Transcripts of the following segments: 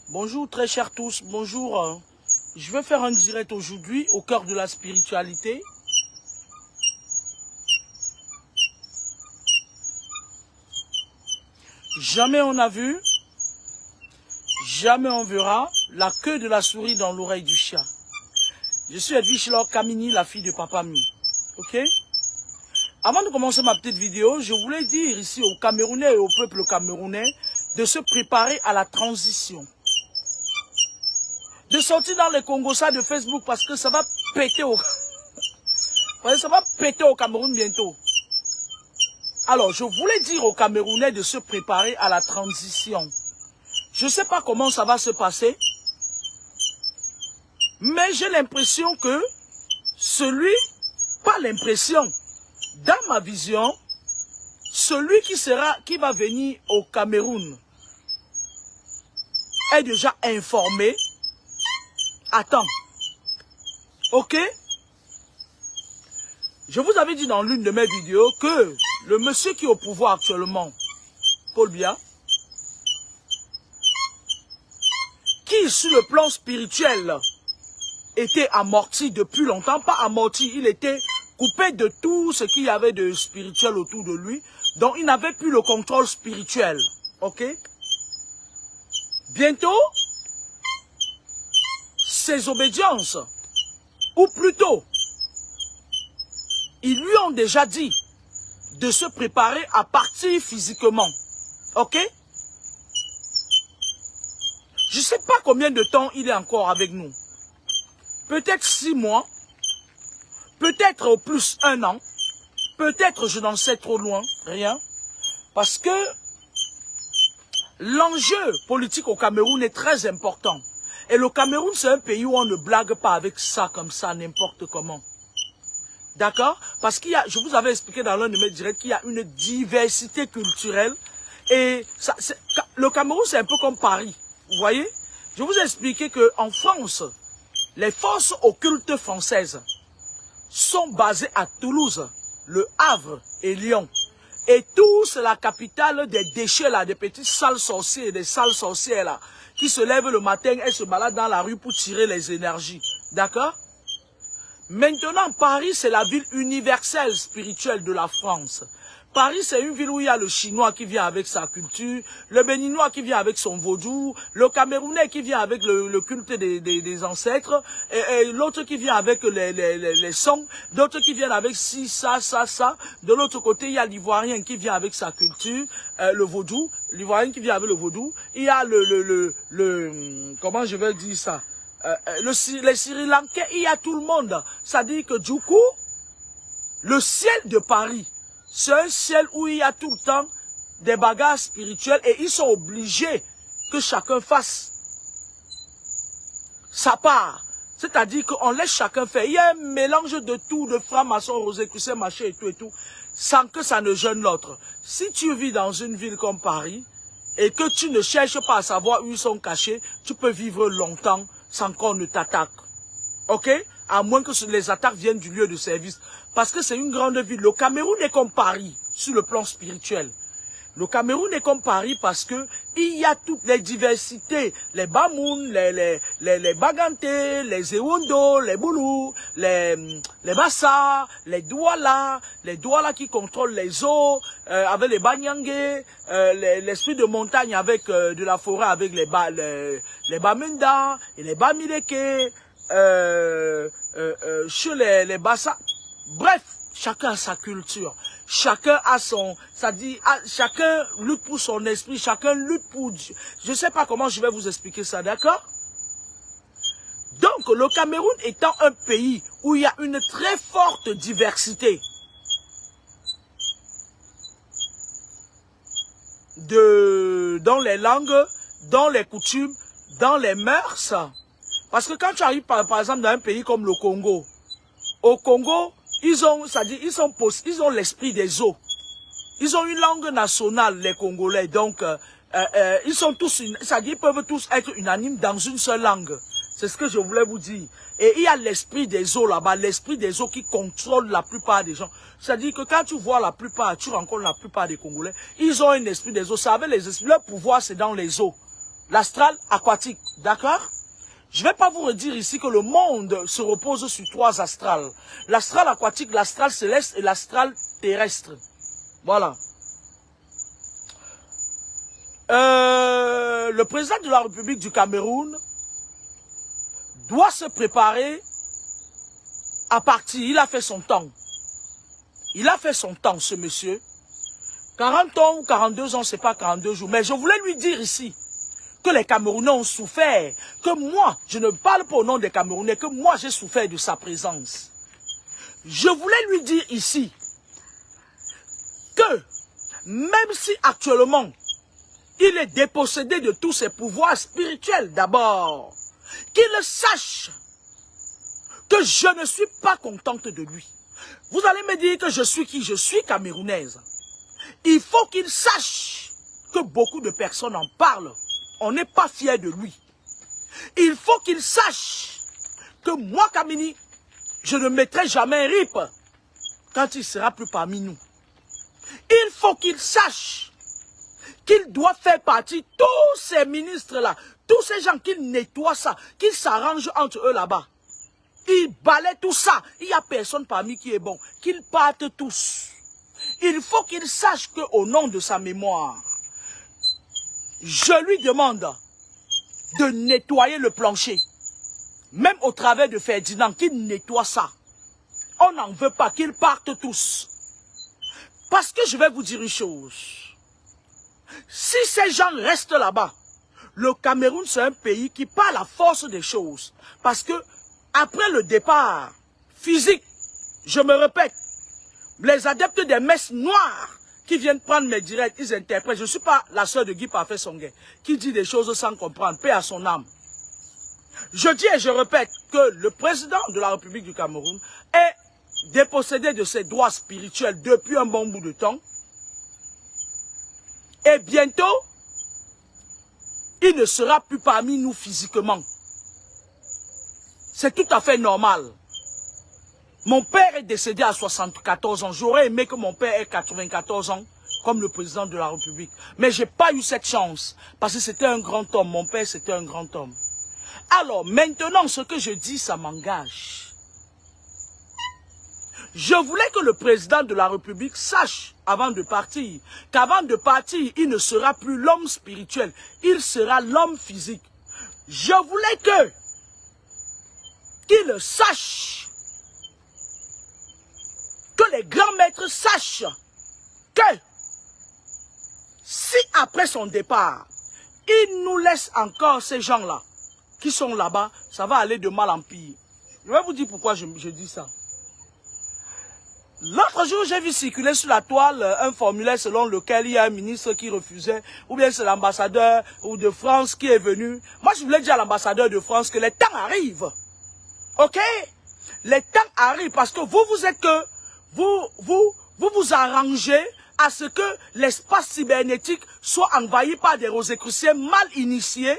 Bonjour très chers tous, bonjour. Je vais faire un direct aujourd'hui au cœur de la spiritualité. Jamais on a vu, jamais on verra la queue de la souris dans l'oreille du chat. Je suis Edwige Laure Kamini, la fille de Papa Mi. Ok? Avant de commencer ma petite vidéo, je voulais dire ici aux Camerounais et au peuple camerounais de se préparer à la transition. De sortir dans les Congossas de Facebook parce que ça va péter au... ça va péter au Cameroun bientôt. Alors, je voulais dire aux Camerounais de se préparer à la transition. Je ne sais pas comment ça va se passer, mais j'ai l'impression que pas l'impression, dans ma vision, celui qui va venir au Cameroun est déjà informé. Attends, ok? Je vous avais dit dans l'une de mes vidéos que le monsieur qui est au pouvoir actuellement, Paul Biya, qui sur le plan spirituel était amorti depuis longtemps, pas amorti, il était coupé de tout ce qu'il y avait de spirituel autour de lui, donc il n'avait plus le contrôle spirituel, ok? Bientôt, ses obédiences, ou plutôt, ils lui ont déjà dit de se préparer à partir physiquement. Ok? Je ne sais pas combien de temps il est encore avec nous. Peut-être 6 mois. Peut-être au plus 1 an. Peut-être je n'en sais trop loin. Rien. Parce que l'enjeu politique au Cameroun est très important. Et le Cameroun, c'est un pays où on ne blague pas avec ça comme ça, n'importe comment. D'accord? Parce qu'il y a, je vous avais expliqué dans l'un de mes directs qu'il y a une diversité culturelle. Et ça, le Cameroun, c'est un peu comme Paris. Vous voyez? Je vous ai expliqué qu'en France, les forces occultes françaises sont basées à Toulouse, Le Havre et Lyon. Et tous, la capitale des déchets, là, des petits sales sorciers, des sales sorcières, là, qui se lèvent le matin et se baladent dans la rue pour tirer les énergies. D'accord? Maintenant, Paris, c'est la ville universelle spirituelle de la France. Paris, c'est une ville où il y a le Chinois qui vient avec sa culture, le Béninois qui vient avec son vaudou, le Camerounais qui vient avec le culte des ancêtres, et l'autre qui vient avec les sons, d'autres qui viennent avec ci, ça, ça, ça. De l'autre côté, il y a l'Ivoirien qui vient avec sa culture, le vaudou, l'Ivoirien qui vient avec le vaudou. Il y a comment je vais dire ça? Les Sri Lankais, il y a tout le monde. Ça dit que du coup, le ciel de Paris, c'est un ciel où il y a tout le temps des bagarres spirituelles et ils sont obligés que chacun fasse sa part. C'est-à-dire qu'on laisse chacun faire. Il y a un mélange de tout, de francs-maçons, rosicruciens, machin et tout, sans que ça ne gêne l'autre. Si tu vis dans une ville comme Paris et que tu ne cherches pas à savoir où ils sont cachés, tu peux vivre longtemps sans qu'on ne t'attaque. Ok? À moins que les attaques viennent du lieu de service. Parce que c'est une grande ville. Le Cameroun est comme Paris, sur le plan spirituel. Le Cameroun est comme Paris parce que il y a toutes les diversités. Les Bamoun, les Baganté, les Ewondo, les Boulou, les Bassa, les Douala qui contrôlent les eaux, avec les Banyangé, l'esprit de montagne avec de la forêt avec les Bamenda et les Bamileke, chez les Bassa. Bref, chacun a sa culture. Chacun a son... Ça dit, chacun lutte pour son esprit. Chacun lutte pour... Je ne sais pas comment je vais vous expliquer ça, d'accord? Donc, le Cameroun étant un pays où il y a une très forte diversité dans les langues, dans les coutumes, dans les mœurs, Parce que quand tu arrives par exemple dans un pays comme le Congo, au Congo, ils ont l'esprit des eaux. Ils ont une langue nationale, les Congolais. Donc, ils sont tous, c'est-à-dire ils peuvent tous être unanimes dans une seule langue. C'est ce que je voulais vous dire. Et il y a l'esprit des eaux là-bas, l'esprit des eaux qui contrôle la plupart des gens. C'est-à-dire que quand tu vois la plupart, tu rencontres la plupart des Congolais, ils ont un esprit des eaux. Ça avec les esprits, leur pouvoir c'est dans les eaux. L'astral aquatique, d'accord? Je ne vais pas vous redire ici que le monde se repose sur 3 astrales. L'astral aquatique, l'astral céleste et l'astral terrestre. Voilà. Le président de la République du Cameroun doit se préparer à partir. Il a fait son temps. Il a fait son temps, ce monsieur. 40 ans ou 42 ans, c'est pas 42 jours. Mais je voulais lui dire ici que les Camerounais ont souffert. Que moi, je ne parle pas au nom des Camerounais, que moi j'ai souffert de sa présence. Je voulais lui dire ici que même si actuellement, il est dépossédé de tous ses pouvoirs spirituels d'abord, qu'il sache que je ne suis pas contente de lui. Vous allez me dire que je suis qui? Je suis camerounaise. Il faut qu'il sache que beaucoup de personnes en parlent. On n'est pas fiers de lui. Il faut qu'il sache que moi, Kamini, je ne mettrai jamais un rip quand il sera plus parmi nous. Il faut qu'il sache qu'il doit faire partie, tous ces ministres-là, tous ces gens qui nettoient ça, qui s'arrangent entre eux là-bas. Ils balaient tout ça. Il n'y a personne parmi qui est bon. Qu'ils partent tous. Il faut qu'il sache qu'au nom de sa mémoire, je lui demande de nettoyer le plancher. Même au travers de Ferdinand, qu'il nettoie ça. On n'en veut pas, qu'ils partent tous. Parce que je vais vous dire une chose. Si ces gens restent là-bas, le Cameroun c'est un pays qui part à la force des choses. Parce que après le départ physique, je me répète, les adeptes des messes noires qui viennent prendre mes directs, ils interprètent. Je ne suis pas la sœur de Guy Parfait Songué, qui dit des choses sans comprendre, paix à son âme. Je dis et je répète que le président de la République du Cameroun est dépossédé de ses droits spirituels depuis un bon bout de temps. Et bientôt, il ne sera plus parmi nous physiquement. C'est tout à fait normal. Mon père est décédé à 74 ans. J'aurais aimé que mon père ait 94 ans, comme le président de la République. Mais je n'ai pas eu cette chance, parce que c'était un grand homme. Mon père, c'était un grand homme. Alors, maintenant, ce que je dis, ça m'engage. Je voulais que le président de la République sache, avant de partir, qu'avant de partir, il ne sera plus l'homme spirituel, il sera l'homme physique. Je voulais qu'il sache, que les grands maîtres sachent que si après son départ, il nous laisse encore ces gens-là, qui sont là-bas, ça va aller de mal en pire. Je vais vous dire pourquoi je dis ça. L'autre jour, j'ai vu circuler sur la toile un formulaire selon lequel il y a un ministre qui refusait, ou bien c'est l'ambassadeur de France qui est venu. Moi, je voulais dire à l'ambassadeur de France que les temps arrivent. Ok? Les temps arrivent parce que vous êtes que, vous arrangez à ce que l'espace cybernétique soit envahi par des rosicruciens mal initiés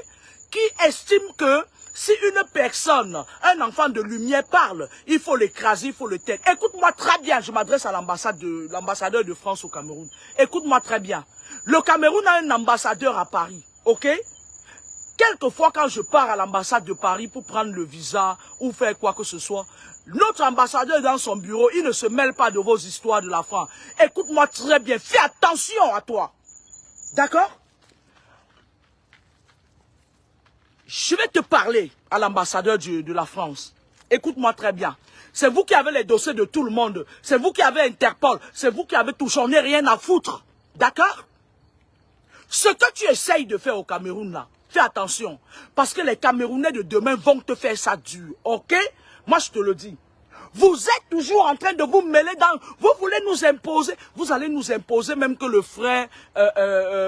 qui estiment que si une personne, un enfant de lumière parle, il faut l'écraser, il faut le taire. Écoute-moi très bien, je m'adresse à l'ambassadeur de France au Cameroun. Écoute-moi très bien. Le Cameroun a un ambassadeur à Paris, ok? Quelquefois, quand je pars à l'ambassade de Paris pour prendre le visa ou faire quoi que ce soit, notre ambassadeur dans son bureau, il ne se mêle pas de vos histoires de la France. Écoute-moi très bien, fais attention à toi. D'accord? Je vais te parler à l'ambassadeur de la France. Écoute-moi très bien. C'est vous qui avez les dossiers de tout le monde. C'est vous qui avez Interpol. C'est vous qui avez tout. J'en ai rien à foutre. D'accord? Ce que tu essayes de faire au Cameroun là, fais attention. Parce que les Camerounais de demain vont te faire ça dur. Ok? Moi je te le dis. Vous êtes toujours en train de vous mêler dans... Vous voulez nous imposer. Vous allez nous imposer même que le frère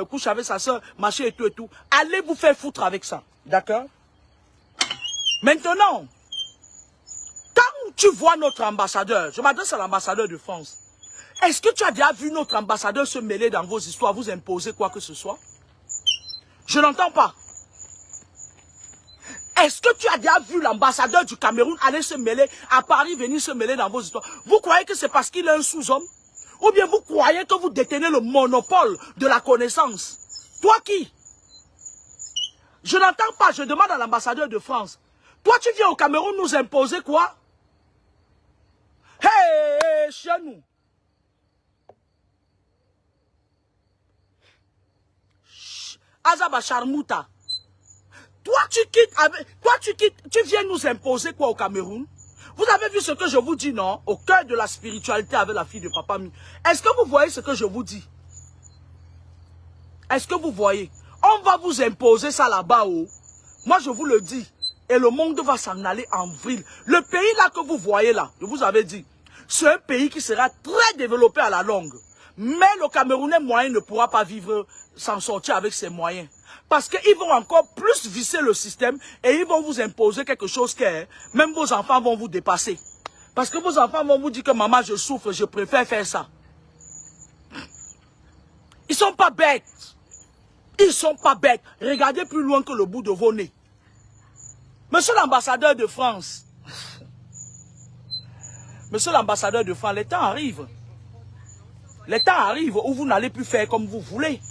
couche avec sa soeur, machin et tout et tout. Allez vous faire foutre avec ça. D'accord? Maintenant, quand tu vois notre ambassadeur, je m'adresse à l'ambassadeur de France, est-ce que tu as déjà vu notre ambassadeur se mêler dans vos histoires, vous imposer quoi que ce soit? Je n'entends pas. Est-ce que tu as déjà vu l'ambassadeur du Cameroun aller se mêler, à Paris, venir se mêler dans vos histoires? Vous croyez que c'est parce qu'il est un sous-homme? Ou bien vous croyez que vous détenez le monopole de la connaissance? Toi qui? Je n'entends pas, je demande à l'ambassadeur de France. Toi tu viens au Cameroun nous imposer quoi? Hey, chez nous. Azaba Charmouta. Toi tu viens nous imposer quoi au Cameroun? Vous avez vu ce que je vous dis, non? Au cœur de la spiritualité avec la fille de Papa Mi. Est-ce que vous voyez ce que je vous dis? Est-ce que vous voyez? On va vous imposer ça là-bas, oh. Moi je vous le dis. Et le monde va s'en aller en vrille. Le pays là que vous voyez là, je vous avais dit, c'est un pays qui sera très développé à la longue. Mais le Camerounais moyen ne pourra pas vivre, s'en sortir avec ses moyens. Parce qu'ils vont encore plus visser le système et ils vont vous imposer quelque chose que même vos enfants vont vous dépasser. Parce que vos enfants vont vous dire que maman, je souffre, je préfère faire ça. Ils sont pas bêtes. Ils sont pas bêtes. Regardez plus loin que le bout de vos nez. Monsieur l'ambassadeur de France. Monsieur l'ambassadeur de France, les temps arrivent. Les temps arrivent où vous n'allez plus faire comme vous voulez.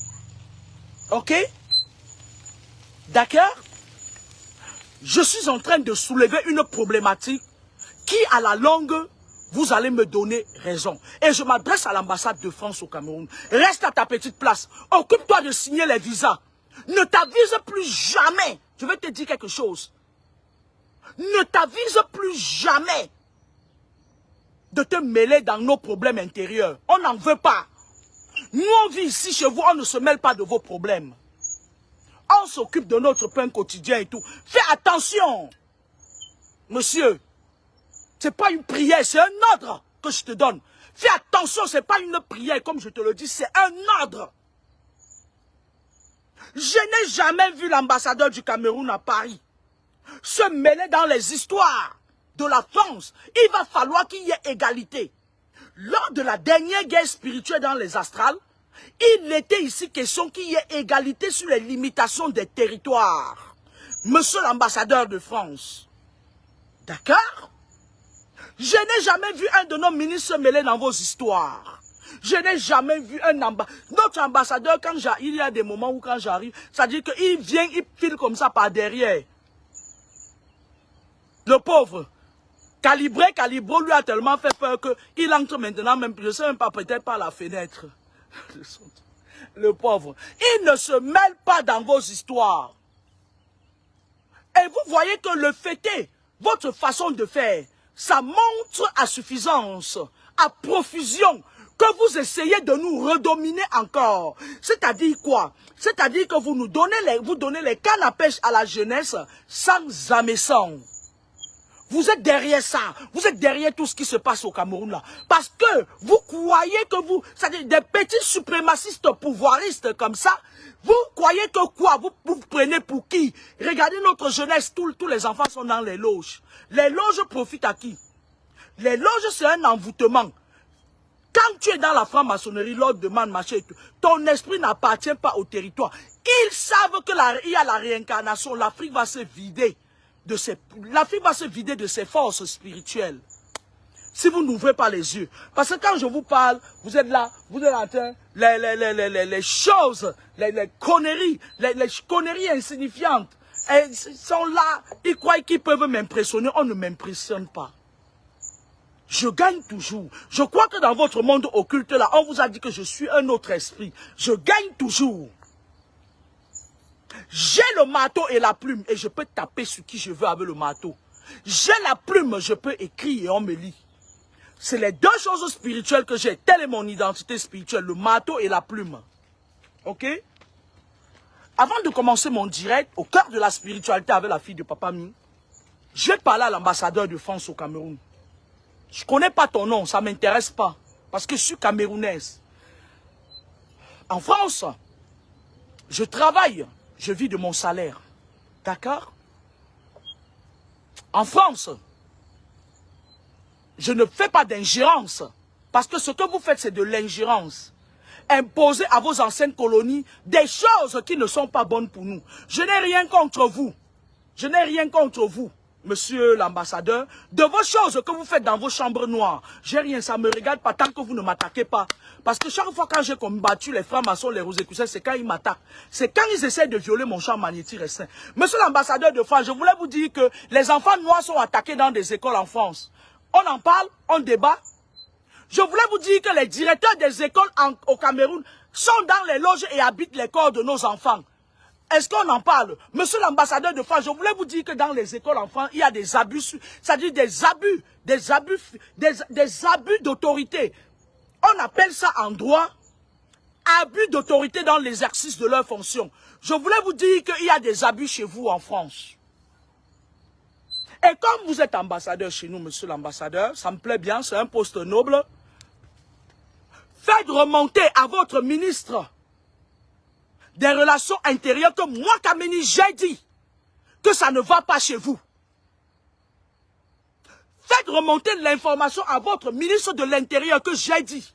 Ok? D'accord? Je suis en train de soulever une problématique qui, à la longue, vous allez me donner raison. Et je m'adresse à l'ambassade de France au Cameroun. Reste à ta petite place. Occupe-toi de signer les visas. Ne t'avise plus jamais. Je vais te dire quelque chose. Ne t'avise plus jamais de te mêler dans nos problèmes intérieurs. On n'en veut pas. Nous, on vit ici chez vous, on ne se mêle pas de vos problèmes. On s'occupe de notre pain quotidien et tout. Fais attention. Monsieur, ce n'est pas une prière, c'est un ordre que je te donne. Fais attention, ce n'est pas une prière, comme je te le dis, c'est un ordre. Je n'ai jamais vu l'ambassadeur du Cameroun à Paris se mêler dans les histoires de la France. Il va falloir qu'il y ait égalité. Lors de la dernière guerre spirituelle dans les astrales, il était ici question qu'il y ait égalité sur les limitations des territoires. Monsieur l'ambassadeur de France. D'accord? Je n'ai jamais vu un de nos ministres se mêler dans vos histoires. Je n'ai jamais vu un ambassadeur. Notre ambassadeur, quand il y a des moments où quand j'arrive, ça dit qu'il vient, il file comme ça par derrière. Le pauvre. Calibré lui a tellement fait peur qu'il entre maintenant même, je ne sais même pas, peut-être par la fenêtre. Le pauvre. Il ne se mêle pas dans vos histoires. Et vous voyez que le fait est, votre façon de faire, ça montre à suffisance, à profusion, que vous essayez de nous redominer encore. C'est-à-dire quoi? C'est-à-dire que vous donnez les cannes à pêche à la jeunesse sans hameçon. Vous êtes derrière ça. Vous êtes derrière tout ce qui se passe au Cameroun là. Parce que vous croyez que vous, c'est-à-dire des petits suprémacistes pouvoiristes comme ça, vous croyez que quoi? Vous prenez pour qui? Regardez notre jeunesse, tous les enfants sont dans les loges. Les loges profitent à qui? Les loges c'est un envoûtement. Quand tu es dans la franc-maçonnerie, l'ordre demande machin et tout, ton esprit n'appartient pas au territoire. Ils savent qu'il y a la réincarnation, l'Afrique va se vider. L'Afrique va se vider de ses forces spirituelles. Si vous n'ouvrez pas les yeux. Parce que quand je vous parle, vous êtes là, vous êtes en train, les choses, les conneries insignifiantes, elles sont là, ils croient qu'ils peuvent m'impressionner, on ne m'impressionne pas. Je gagne toujours. Je crois que dans votre monde occulte là, on vous a dit que je suis un autre esprit. Je gagne toujours. J'ai le marteau et la plume et je peux taper sur qui je veux avec le marteau. J'ai la plume, je peux écrire et on me lit. C'est les deux choses spirituelles que j'ai. Telle est mon identité spirituelle, le marteau et la plume. Ok? Avant de commencer mon direct, au cœur de la spiritualité avec la fille de Papa Mi, je vais parler à l'ambassadeur de France au Cameroun. Je ne connais pas ton nom, ça ne m'intéresse pas. Parce que je suis camerounaise. En France, je travaille. Je vis de mon salaire. D'accord? En France, je ne fais pas d'ingérence. Parce que ce que vous faites, c'est de l'ingérence. Imposer à vos anciennes colonies des choses qui ne sont pas bonnes pour nous. Je n'ai rien contre vous. Je n'ai rien contre vous, monsieur l'ambassadeur. De vos choses que vous faites dans vos chambres noires, j'ai rien, ça ne me regarde pas tant que vous ne m'attaquez pas. Parce que chaque fois quand j'ai combattu les francs-maçons, les rosicruciens, c'est quand ils m'attaquent. C'est quand ils essaient de violer mon champ magnétique restreint. Monsieur l'ambassadeur de France, je voulais vous dire que les enfants noirs sont attaqués dans des écoles en France. On en parle, on débat. Je voulais vous dire que les directeurs des écoles au Cameroun sont dans les loges et habitent les corps de nos enfants. Est-ce qu'on en parle? Monsieur l'ambassadeur de France, je voulais vous dire que dans les écoles en France, il y a des abus, c'est-à-dire des abus d'autorité. On appelle ça en droit abus d'autorité dans l'exercice de leurs fonctions. Je voulais vous dire qu'il y a des abus chez vous en France. Et comme vous êtes ambassadeur chez nous, monsieur l'ambassadeur, ça me plaît bien, c'est un poste noble. Faites remonter à votre ministre des Relations intérieures que moi, Kameni, j'ai dit que ça ne va pas chez vous. Faites remonter l'information à votre ministre de l'Intérieur que j'ai dit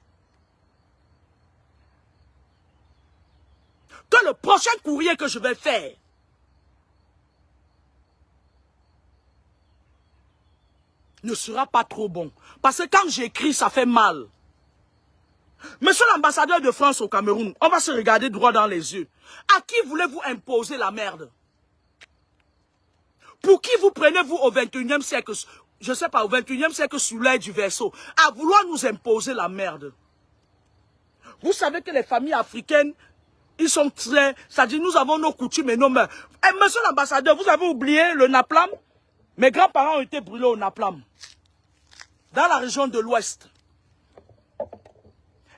que le prochain courrier que je vais faire ne sera pas trop bon. Parce que quand j'écris, ça fait mal. Monsieur l'ambassadeur de France au Cameroun, on va se regarder droit dans les yeux. À qui voulez-vous imposer la merde? Pour qui vous prenez-vous au 21e siècle, je ne sais pas, au 21e siècle sous l'air du vaisseau, à vouloir nous imposer la merde? Vous savez que les familles africaines, ils sont très... C'est-à-dire, nous avons nos coutumes et nos mœurs. Et monsieur l'ambassadeur, vous avez oublié le napalm? Mes grands-parents ont été brûlés au napalm. Dans la région de l'Ouest.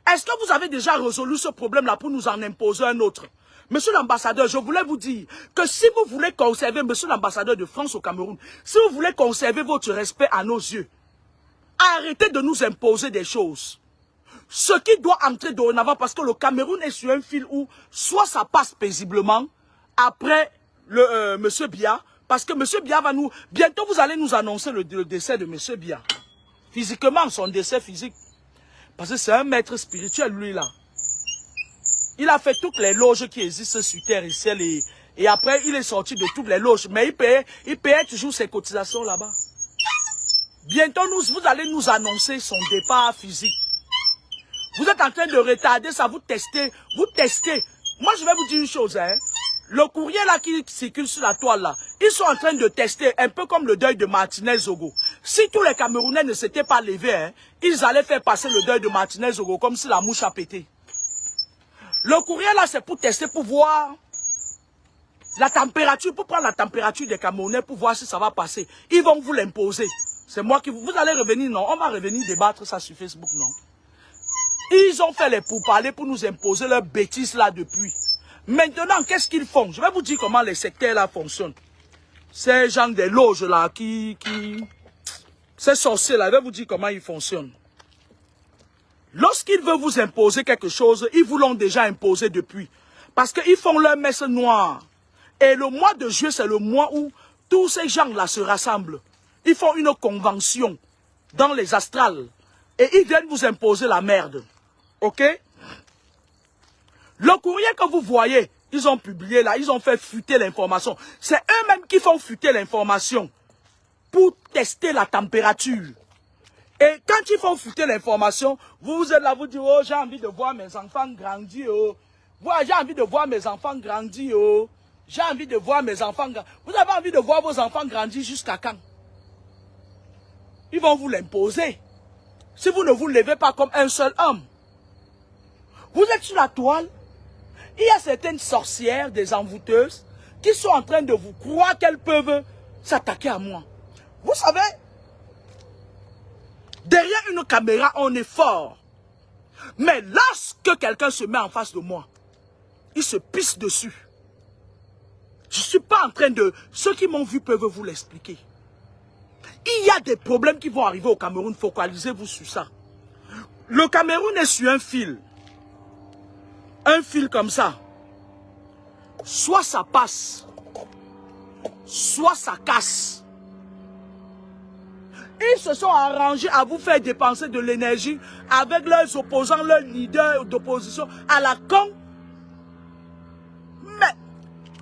Est-ce que vous avez déjà résolu ce problème-là pour nous en imposer un autre? Monsieur l'ambassadeur, je voulais vous dire que si vous voulez conserver, monsieur l'ambassadeur de France au Cameroun, si vous voulez conserver votre respect à nos yeux, arrêtez de nous imposer des choses. Ce qui doit entrer dorénavant, parce que le Cameroun est sur un fil où soit ça passe paisiblement, après monsieur Biya, parce que monsieur Biya va nous... Bientôt, vous allez nous annoncer le décès de monsieur Biya. Physiquement, son décès physique. Parce que c'est un maître spirituel, lui, là. Il a fait toutes les loges qui existent sur terre et ciel. Et après, il est sorti de toutes les loges. Mais il payait toujours ses cotisations là-bas. Bientôt, vous allez nous annoncer son départ physique. Vous êtes en train de retarder ça, vous testez. Moi, je vais vous dire une chose, hein. Le courrier là qui circule sur la toile là, ils sont en train de tester, un peu comme le deuil de Martinez Zogo. Si tous les Camerounais ne s'étaient pas levés, hein, ils allaient faire passer le deuil de Martinez Zogo comme si la mouche a pété. Le courrier là, c'est pour tester, pour voir la température, pour prendre la température des Camerounais, pour voir si ça va passer. Ils vont vous l'imposer. C'est moi qui vous allez revenir, non? On va revenir débattre ça sur Facebook, non? Ils ont fait les pourparlers pour nous imposer leurs bêtises là depuis. Maintenant, qu'est-ce qu'ils font? Je vais vous dire comment les secteurs là fonctionnent. Ces gens des loges là ces sorciers là, je vais vous dire comment ils fonctionnent. Lorsqu'ils veulent vous imposer quelque chose, ils vous l'ont déjà imposé depuis. Parce qu'ils font leur messe noire. Et le mois de juillet, c'est le mois où tous ces gens-là se rassemblent. Ils font une convention dans les astrales. Et ils viennent vous imposer la merde. Ok? Le courrier que vous voyez, ils ont publié là, ils ont fait fuiter l'information. C'est eux-mêmes qui font fuiter l'information pour tester la température. Et quand ils font fuiter l'information, vous êtes là, vous dites, oh, j'ai envie de voir mes enfants grandir, oh. J'ai envie de voir mes enfants grandir, oh. J'ai envie de voir mes enfants grandir. Vous avez envie de voir vos enfants grandir jusqu'à quand? Ils vont vous l'imposer. Si vous ne vous levez pas comme un seul homme. Vous êtes sur la toile. Il y a certaines sorcières, des envoûteuses, qui sont en train de vous croire qu'elles peuvent s'attaquer à moi. Vous savez, derrière une caméra, on est fort. Mais lorsque quelqu'un se met en face de moi, il se pisse dessus. Je ne suis pas en train de... Ceux qui m'ont vu peuvent vous l'expliquer. Il y a des problèmes qui vont arriver au Cameroun. Focalisez-vous sur ça. Le Cameroun est sur un fil. Un fil comme ça. Soit ça passe, soit ça casse. Ils se sont arrangés à vous faire dépenser de l'énergie avec leurs opposants, leurs leaders d'opposition à la con. Mais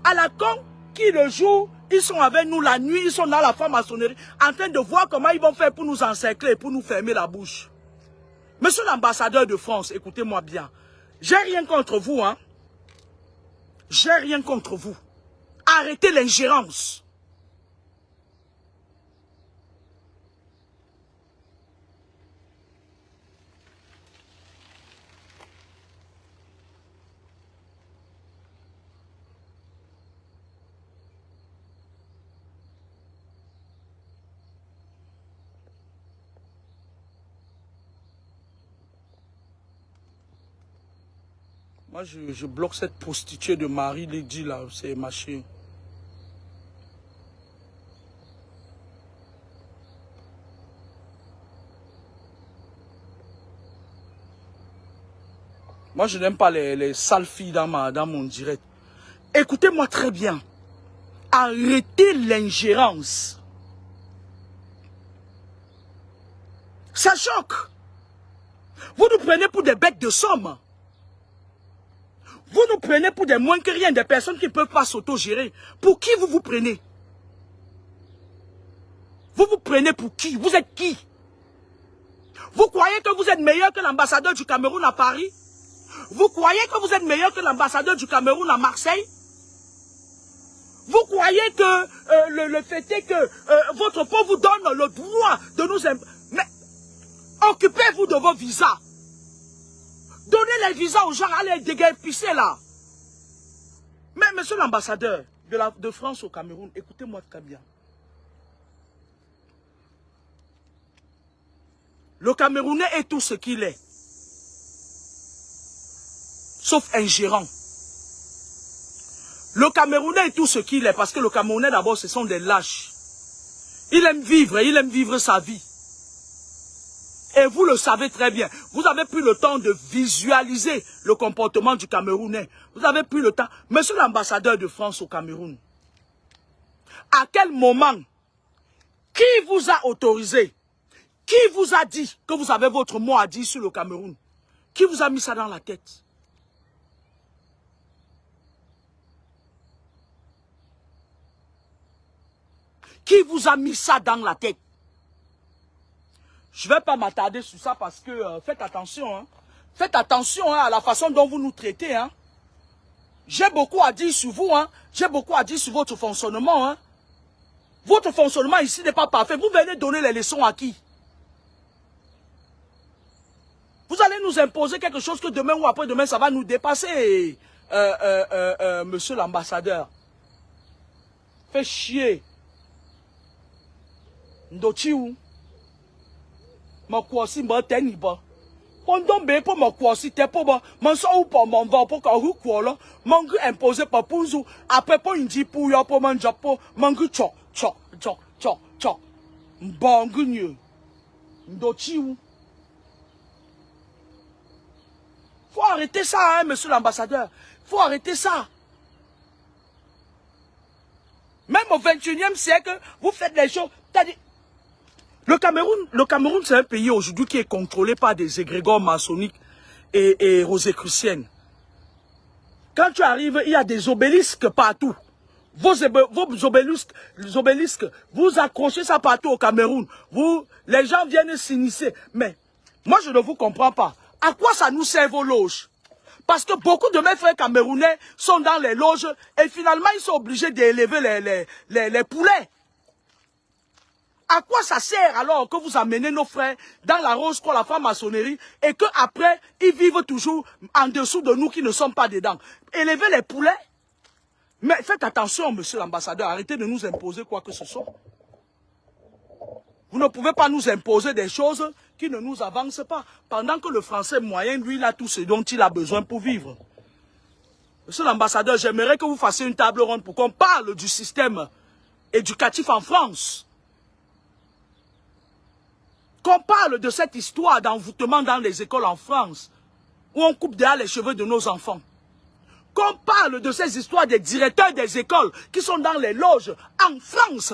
à la con, qui le jour, ils sont avec nous la nuit, ils sont dans la franc-maçonnerie, en train de voir comment ils vont faire pour nous encercler et pour nous fermer la bouche. Monsieur l'ambassadeur de France, écoutez-moi bien. J'ai rien contre vous, hein. J'ai rien contre vous. Arrêtez l'ingérence. Moi, je bloque cette prostituée de Marie Lady là, c'est ma chérie. Moi, je n'aime pas les sales filles dans mon direct. Écoutez-moi très bien. Arrêtez l'ingérence. Ça choque. Vous nous prenez pour des bêtes de somme. Vous nous prenez pour des moins que rien, des personnes qui ne peuvent pas s'autogérer. Pour qui vous vous prenez? Vous vous prenez pour qui? Vous êtes qui? Vous croyez que vous êtes meilleur que l'ambassadeur du Cameroun à Paris? Vous croyez que vous êtes meilleur que l'ambassadeur du Cameroun à Marseille? Vous croyez que le fait est que votre peuple vous donne le droit de nous... Mais occupez-vous de vos visas. Donnez les visas aux gens, allez déguerpisser là. Mais monsieur l'ambassadeur de France au Cameroun, écoutez-moi très bien. Le Camerounais est tout ce qu'il est. Sauf ingérant. Le Camerounais est tout ce qu'il est, parce que le Camerounais d'abord ce sont des lâches. Il aime vivre sa vie. Et vous le savez très bien. Vous avez pris le temps de visualiser le comportement du Camerounais. Vous avez pris le temps. Monsieur l'ambassadeur de France au Cameroun, à quel moment, qui vous a autorisé, qui vous a dit que vous avez votre mot à dire sur le Cameroun? Qui vous a mis ça dans la tête? Qui vous a mis ça dans la tête? Je ne vais pas m'attarder sur ça parce que faites attention. Hein. Faites attention à la façon dont vous nous traitez. Hein. J'ai beaucoup à dire sur vous. Hein. J'ai beaucoup à dire sur votre fonctionnement. Hein. Votre fonctionnement ici n'est pas parfait. Vous venez donner les leçons à qui? Vous allez nous imposer quelque chose que demain ou après-demain, ça va nous dépasser. Monsieur l'ambassadeur. Fait chier. Ndochiou. Ma kwasi mba teni ba. Pendant be po ma kwasi te po ba. Man so ou pa man va po ka hu kwala. Mangu imposé pa punzu. Après po inji pou ya po man japo. Mangu chok chok chok chok chok. Mbangu nye. Ndochi ou. Faut arrêter ça, hein, monsieur l'ambassadeur. Faut arrêter ça. Même au 21e siècle, vous faites les choses. Le Cameroun, c'est un pays aujourd'hui qui est contrôlé par des égrégores maçonniques et rosicruciennes. Quand tu arrives, il y a des obélisques partout. Vos obélisques, vous accrochez ça partout au Cameroun. Les gens viennent s'initier. Mais moi, je ne vous comprends pas. À quoi ça nous sert vos loges? Parce que beaucoup de mes frères camerounais sont dans les loges et finalement, ils sont obligés d'élever les poulets. À quoi ça sert alors que vous amenez nos frères dans la rose qu'on la franc-maçonnerie et qu'après, ils vivent toujours en dessous de nous qui ne sommes pas dedans? Élever les poulets? Mais faites attention, monsieur l'ambassadeur, arrêtez de nous imposer quoi que ce soit. Vous ne pouvez pas nous imposer des choses qui ne nous avancent pas. Pendant que le français moyen, lui, il a tout ce dont il a besoin pour vivre. Monsieur l'ambassadeur, j'aimerais que vous fassiez une table ronde pour qu'on parle du système éducatif en France. Qu'on parle de cette histoire d'envoûtement dans les écoles en France, où on coupe derrière les cheveux de nos enfants. Qu'on parle de ces histoires des directeurs des écoles qui sont dans les loges en France,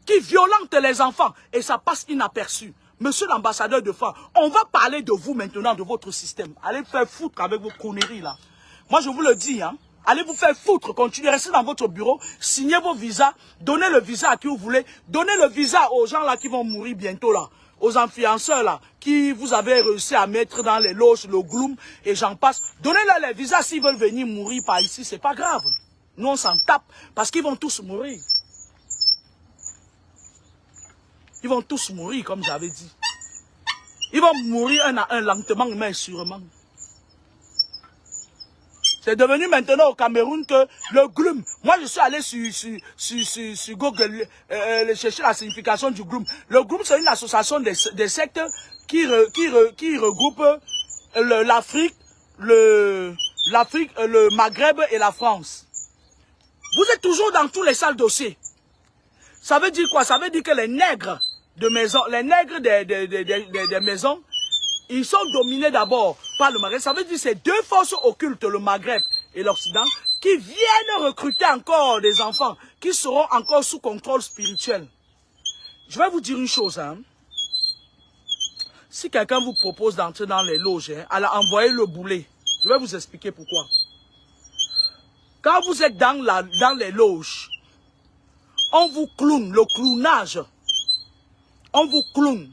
qui qui violentent les enfants. Et ça passe inaperçu. Monsieur l'ambassadeur de France, on va parler de vous maintenant, de votre système. Allez vous faire foutre avec vos conneries là. Moi je vous le dis, hein. Allez vous faire foutre, continuez, restez dans votre bureau, signez vos visas, donnez le visa à qui vous voulez, donnez le visa aux gens là qui vont mourir bientôt là, aux influenceurs là, qui vous avez réussi à mettre dans les loges, le gloom et j'en passe. Donnez-leur les visas s'ils veulent venir mourir par ici, c'est pas grave. Nous on s'en tape parce qu'ils vont tous mourir. Ils vont tous mourir comme j'avais dit. Ils vont mourir un à un lentement mais sûrement. C'est devenu maintenant au Cameroun que le gloom. Moi, je suis allé sur Google chercher la signification du gloom. Le gloom, c'est une association des sectes qui regroupe l'Afrique, le Maghreb et la France. Vous êtes toujours dans tous les sales dossiers. Ça veut dire quoi? Ça veut dire que les nègres de maison, les nègres des maisons, ils sont dominés d'abord par le Maghreb. Ça veut dire que c'est deux forces occultes, le Maghreb et l'Occident, qui viennent recruter encore des enfants qui seront encore sous contrôle spirituel. Je vais vous dire une chose. Hein. Si quelqu'un vous propose d'entrer dans les loges, hein, allez envoyer le boulet. Je vais vous expliquer pourquoi. Quand vous êtes dans les loges, on vous clown, le clownage. On vous clown.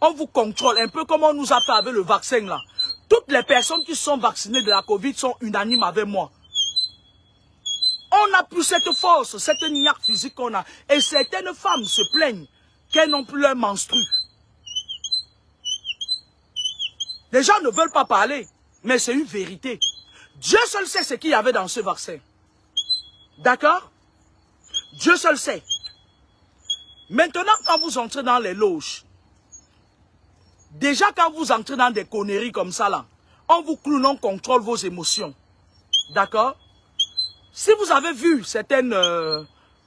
On vous contrôle, un peu comme on nous a fait avec le vaccin là. Toutes les personnes qui sont vaccinées de la Covid sont unanimes avec moi. On n'a plus cette force, cette niaque physique qu'on a. Et certaines femmes se plaignent qu'elles n'ont plus leur menstru. Les gens ne veulent pas parler, mais c'est une vérité. Dieu seul sait ce qu'il y avait dans ce vaccin. D'accord? Dieu seul sait. Maintenant, quand vous entrez dans les loges, déjà, quand vous entrez dans des conneries comme ça, là, on vous cloune, on contrôle vos émotions. D'accord? Si vous avez vu certaines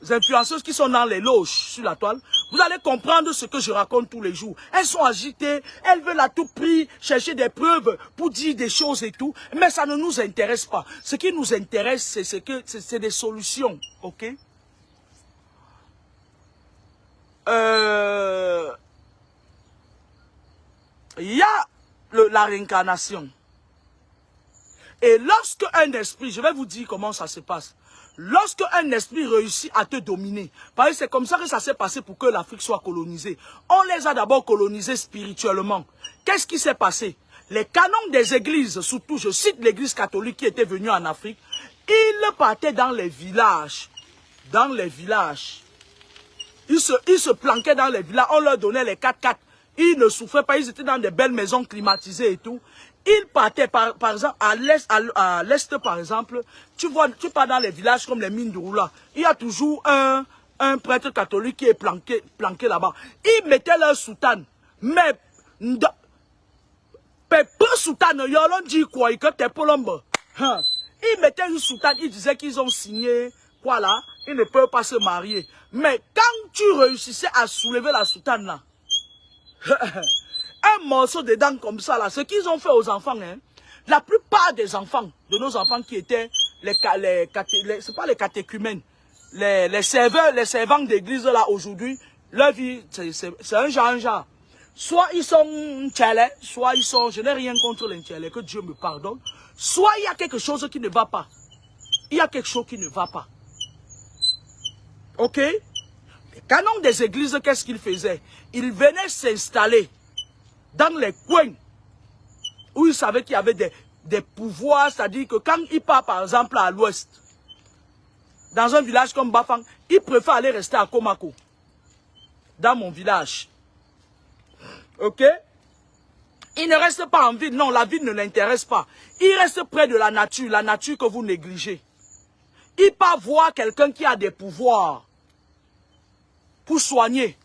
influenceuses qui sont dans les loges sur la toile, vous allez comprendre ce que je raconte tous les jours. Elles sont agitées, elles veulent à tout prix chercher des preuves pour dire des choses et tout, mais ça ne nous intéresse pas. Ce qui nous intéresse, c'est des solutions. Ok? Il y a la réincarnation. Et lorsque un esprit, je vais vous dire comment ça se passe. Lorsque un esprit réussit à te dominer, parce que c'est comme ça que ça s'est passé pour que l'Afrique soit colonisée. On les a d'abord colonisés spirituellement. Qu'est-ce qui s'est passé? Les canons des églises, surtout je cite l'église catholique qui était venue en Afrique, ils partaient dans les villages. Dans les villages. Ils se planquaient dans les villages, on leur donnait les 4x4. Ils ne souffraient pas, ils étaient dans des belles maisons climatisées et tout. Ils partaient, par exemple, à l'est, par exemple, tu pars dans les villages comme les mines de Roula. Il y a toujours un prêtre catholique qui est planqué là-bas. Ils mettaient leur soutane. Mais, peu soutane, y'en dit quoi, que t'es polombe. Ils mettaient une soutane, ils disaient qu'ils ont signé, voilà, ils ne peuvent pas se marier. Mais quand tu réussissais à soulever la soutane là, un morceau de dents comme ça là, ce qu'ils ont fait aux enfants, hein, la plupart des enfants, de nos enfants qui étaient c'est pas les catéchumènes, les servants d'église là aujourd'hui, leur vie, c'est un genre. Soit ils sont tchèlés, soit ils sont, je n'ai rien contre les tchèlés, que Dieu me pardonne, soit il y a quelque chose qui ne va pas. Il y a quelque chose qui ne va pas. Ok? Les canons des églises, qu'est-ce qu'ils faisaient? Ils venaient s'installer dans les coins où ils savaient qu'il y avait des pouvoirs, c'est-à-dire que quand ils partent par exemple à l'ouest, dans un village comme Bafang, ils préfèrent aller rester à Komako, dans mon village. Ok? Ils ne restent pas en ville, non, la ville ne l'intéresse pas. Ils restent près de la nature que vous négligez. Ils partent voir quelqu'un qui a des pouvoirs pour soigner.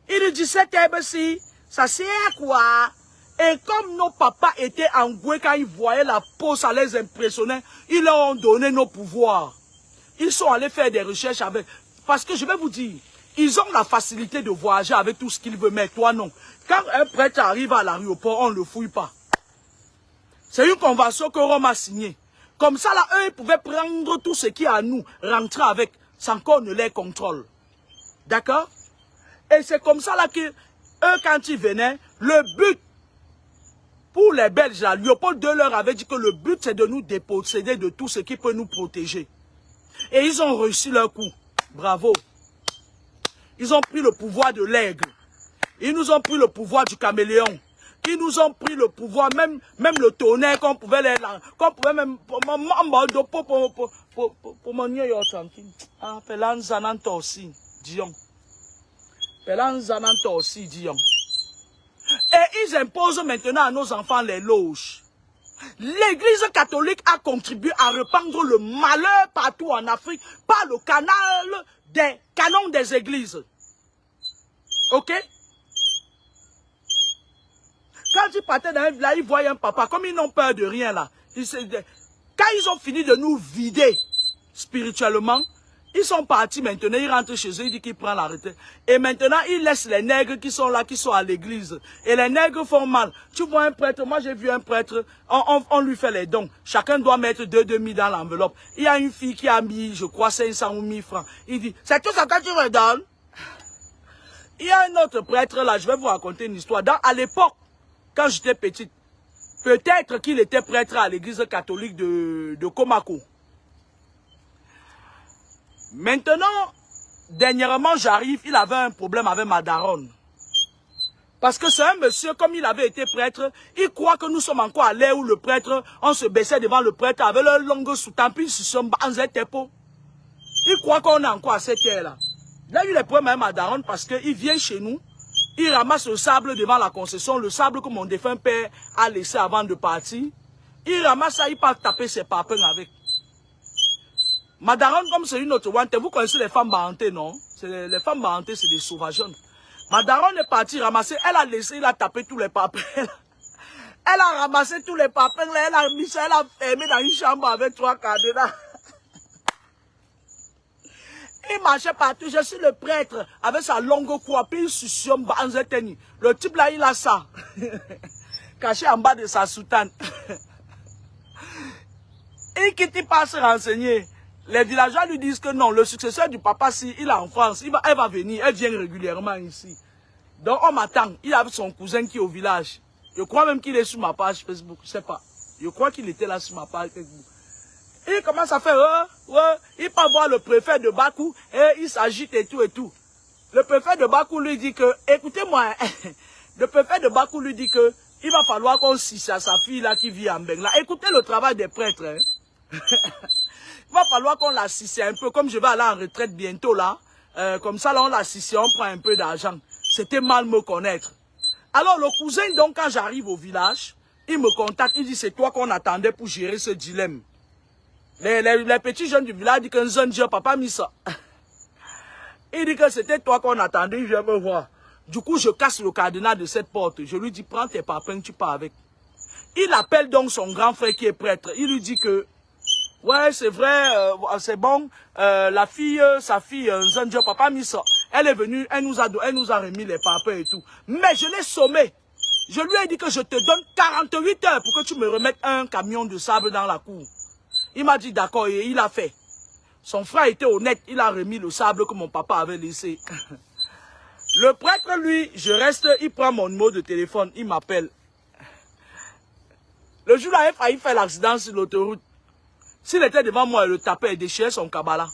Il dit, cette herbe-ci, ça sert à quoi? Et comme nos papas étaient engoués quand ils voyaient la peau, ça les impressionnait, ils leur ont donné nos pouvoirs. Ils sont allés faire des recherches avec. Parce que je vais vous dire, ils ont la facilité de voyager avec tout ce qu'ils veulent, mais toi non. Quand un prêtre arrive à l'aéroport, on ne le fouille pas. C'est une convention que Rome a signée. Comme ça, là, eux, ils pouvaient prendre tout ce qui est à nous, rentrer avec, sans qu'on ne les contrôle. D'accord? Et c'est comme ça là que, eux, quand ils venaient, le but, pour les Belges, là, Léopold II leur avait dit que le but, c'est de nous déposséder de tout ce qui peut nous protéger. Et ils ont réussi leur coup. Bravo. Ils ont pris le pouvoir de l'aigle. Ils nous ont pris le pouvoir du caméléon. Ils nous ont pris le pouvoir, même le tonnerre qu'on pouvait même pour mon ah, Pelanzananto aussi, Dion. Pelanzananto aussi, Dion. Et ils imposent maintenant à nos enfants les loges. L'église catholique a contribué à répandre le malheur partout en Afrique par le canal des canons des églises. Ok? Quand ils partaient dans un village, ils voyaient un papa, comme ils n'ont peur de rien là. Quand ils ont fini de nous vider spirituellement, ils sont partis maintenant, ils rentrent chez eux, ils disent qu'ils prennent la retraite. Et maintenant, ils laissent les nègres qui sont là, qui sont à l'église. Et les nègres font mal. Tu vois un prêtre, moi j'ai vu un prêtre, on lui fait les dons. Chacun doit mettre 2 000 dans l'enveloppe. Il y a une fille qui a mis, je crois, 500 ou 1000 francs. Il dit, c'est tout ça que tu me donnes? Il y a un autre prêtre là, je vais vous raconter une histoire. À l'époque, quand j'étais petite, peut-être qu'il était prêtre à l'église catholique de Komako. Maintenant, dernièrement, j'arrive, il avait un problème avec ma daronne. Parce que c'est un monsieur, comme il avait été prêtre, il croit que nous sommes encore à l'ère où le prêtre, on se baissait devant le prêtre avec leur longue sous-temps, puis ils se sont banzés tepo. Il croit qu'on est encore à cette ère-là. Il a eu les problèmes avec ma daronne parce qu'il vient chez nous, il ramasse le sable devant la concession, le sable que mon défunt père a laissé avant de partir. Il ramasse ça, il part taper ses papins avec. Ma daronne, comme c'est une autre wante, vous connaissez les femmes bahantées, non? Les femmes bahantées, c'est des sauvageonnes. Ma daronne est partie ramasser, elle a laissé, il a tapé tous les papins. Elle a ramassé tous les papins, elle a mis ça, elle a fermé dans une chambre avec 3 cadenas. Il marchait partout, je suis le prêtre, avec sa longue croix, puis il succionne, le type là, il a ça. Caché en bas de sa soutane. Et qui t'y passe renseigner. Les villageois lui disent que non, le successeur du papa, si il est en France, elle va venir, elle vient régulièrement ici. Donc on m'attend, il a son cousin qui est au village. Je crois même qu'il est sur ma page Facebook, je sais pas. Je crois qu'il était là sur ma page Facebook. Il commence à faire, il part voir le préfet de Bakou, et il s'agite et tout et tout. Le préfet de Bakou lui dit que, écoutez-moi, le préfet de Bakou lui dit que, il va falloir qu'on s'isse à sa fille là qui vit en Bengla. Écoutez le travail des prêtres, hein. Il va falloir qu'on l'assiste un peu, comme je vais aller en retraite bientôt là, comme ça là on l'assiste, on prend un peu d'argent. C'était mal me connaître. Alors le cousin donc quand j'arrive au village, il me contacte, il dit c'est toi qu'on attendait pour gérer ce dilemme. Les petits jeunes du village disent qu'un jeune Dieu, papa mis ça. Il dit que c'était toi qu'on attendait, il vient me voir. Du coup je casse le cadenas de cette porte, je lui dis prends tes papins, tu pars avec. Il appelle donc son grand frère qui est prêtre, il lui dit que ouais, c'est vrai, c'est bon. La fille, sa fille, Zandio, papa mis ça. Elle est venue, elle nous a remis les papiers et tout. Mais je l'ai sommé. Je lui ai dit que je te donne 48 heures pour que tu me remettes un camion de sable dans la cour. Il m'a dit d'accord et il a fait. Son frère était honnête, il a remis le sable que mon papa avait laissé. Le prêtre, lui, je reste, il prend mon numéro de téléphone, il m'appelle. Le jour là, il a failli faire l'accident sur l'autoroute. S'il était devant moi, il le tapait et déchirait son kabbalah.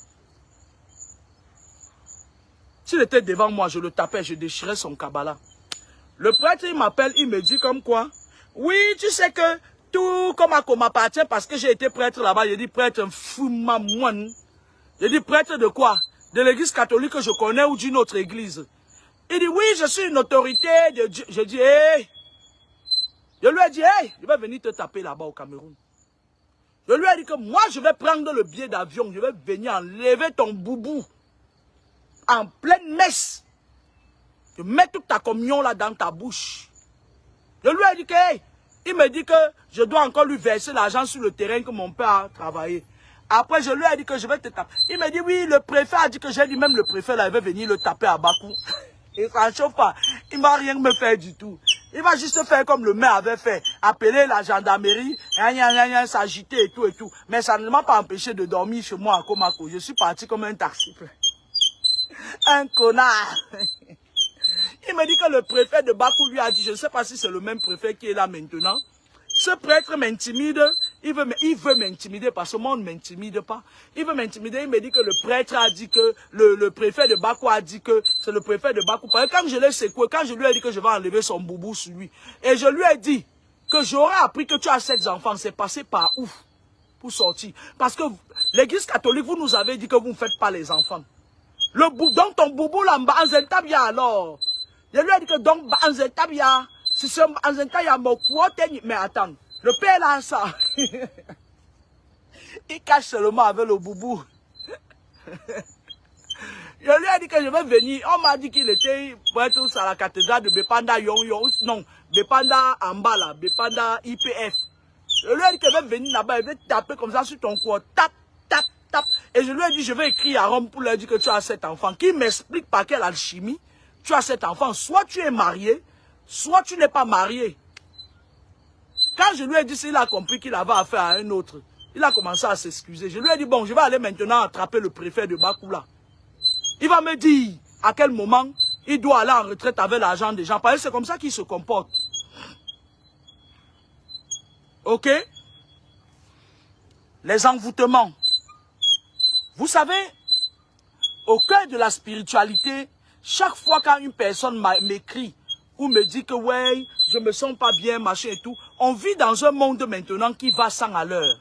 S'il était devant moi, je le tapais, je déchirais son kabbalah. Le prêtre, il m'appelle, il me dit comme quoi. Oui, tu sais que tout comme m'appartient parce que j'ai été prêtre là-bas. J'ai dit prêtre, un fou mamoine. J'ai dit prêtre de quoi? De l'église catholique que je connais ou d'une autre église? Il dit oui, je suis une autorité de Dieu. Je dis, hey. Je lui ai dit, hey, je vais venir te taper là-bas au Cameroun. Je lui ai dit que moi, je vais prendre le billet d'avion. Je vais venir enlever ton boubou. En pleine messe. Je mets toute ta communion là dans ta bouche. Je lui ai dit que, hey, il me dit que je dois encore lui verser l'argent sur le terrain que mon père a travaillé. Après, je lui ai dit que je vais te taper. Il me dit, oui, le préfet a dit que j'ai dit, même le préfet là, il va venir le taper à Bakou. Il s'en chauffe pas. Il ne va rien me faire du tout. Il va juste faire comme le maire avait fait. Appeler la gendarmerie, s'agiter et tout et tout. Mais ça ne m'a pas empêché de dormir chez moi à Komako. Je suis parti comme un taxi. Un connard. Il me dit que le préfet de Bakou lui a dit, je ne sais pas si c'est le même préfet qui est là maintenant. Ce prêtre m'intimide, il veut m'intimider parce que moi on ne m'intimide pas. Il veut m'intimider, il me dit que le prêtre a dit que, le préfet de Bakou a dit que c'est le préfet de Bakou. Parce que quand je l'ai secoué, quand je lui ai dit que je vais enlever son boubou sur lui, et je lui ai dit que j'aurais appris que tu as 7 enfants, c'est passé par ouf pour sortir. Parce que l'église catholique, vous nous avez dit que vous ne faites pas les enfants. Donc ton boubou là, Anzentabia alors. Je lui ai dit que donc Anzentabia. Si c'est un mais attends, le père là, ça, il cache seulement avec le boubou. Je lui ai dit que je vais venir. On m'a dit qu'il était pour être à la cathédrale de Bepanda non, Bepanda en bas là, Bepanda IPF. Je lui ai dit que je vais venir là-bas, il va taper comme ça sur ton corps, tap, tap, tap. Et je lui ai dit, je vais écrire à Rome pour lui dire que tu as 7 enfants. Qui m'explique par quelle alchimie tu as 7 enfants. Soit tu es marié, soit tu n'es pas marié. Quand je lui ai dit s'il a compris qu'il avait affaire à un autre, il a commencé à s'excuser. Je lui ai dit, bon, je vais aller maintenant attraper le préfet de Bakoula. Il va me dire à quel moment il doit aller en retraite avec l'argent des gens. Parce que c'est comme ça qu'il se comporte. Ok? Les envoûtements. Vous savez, au cœur de la spiritualité, chaque fois quand une personne m'écrit, ou me dit que ouais, je me sens pas bien, machin et tout. On vit dans un monde maintenant qui va 100 à l'heure.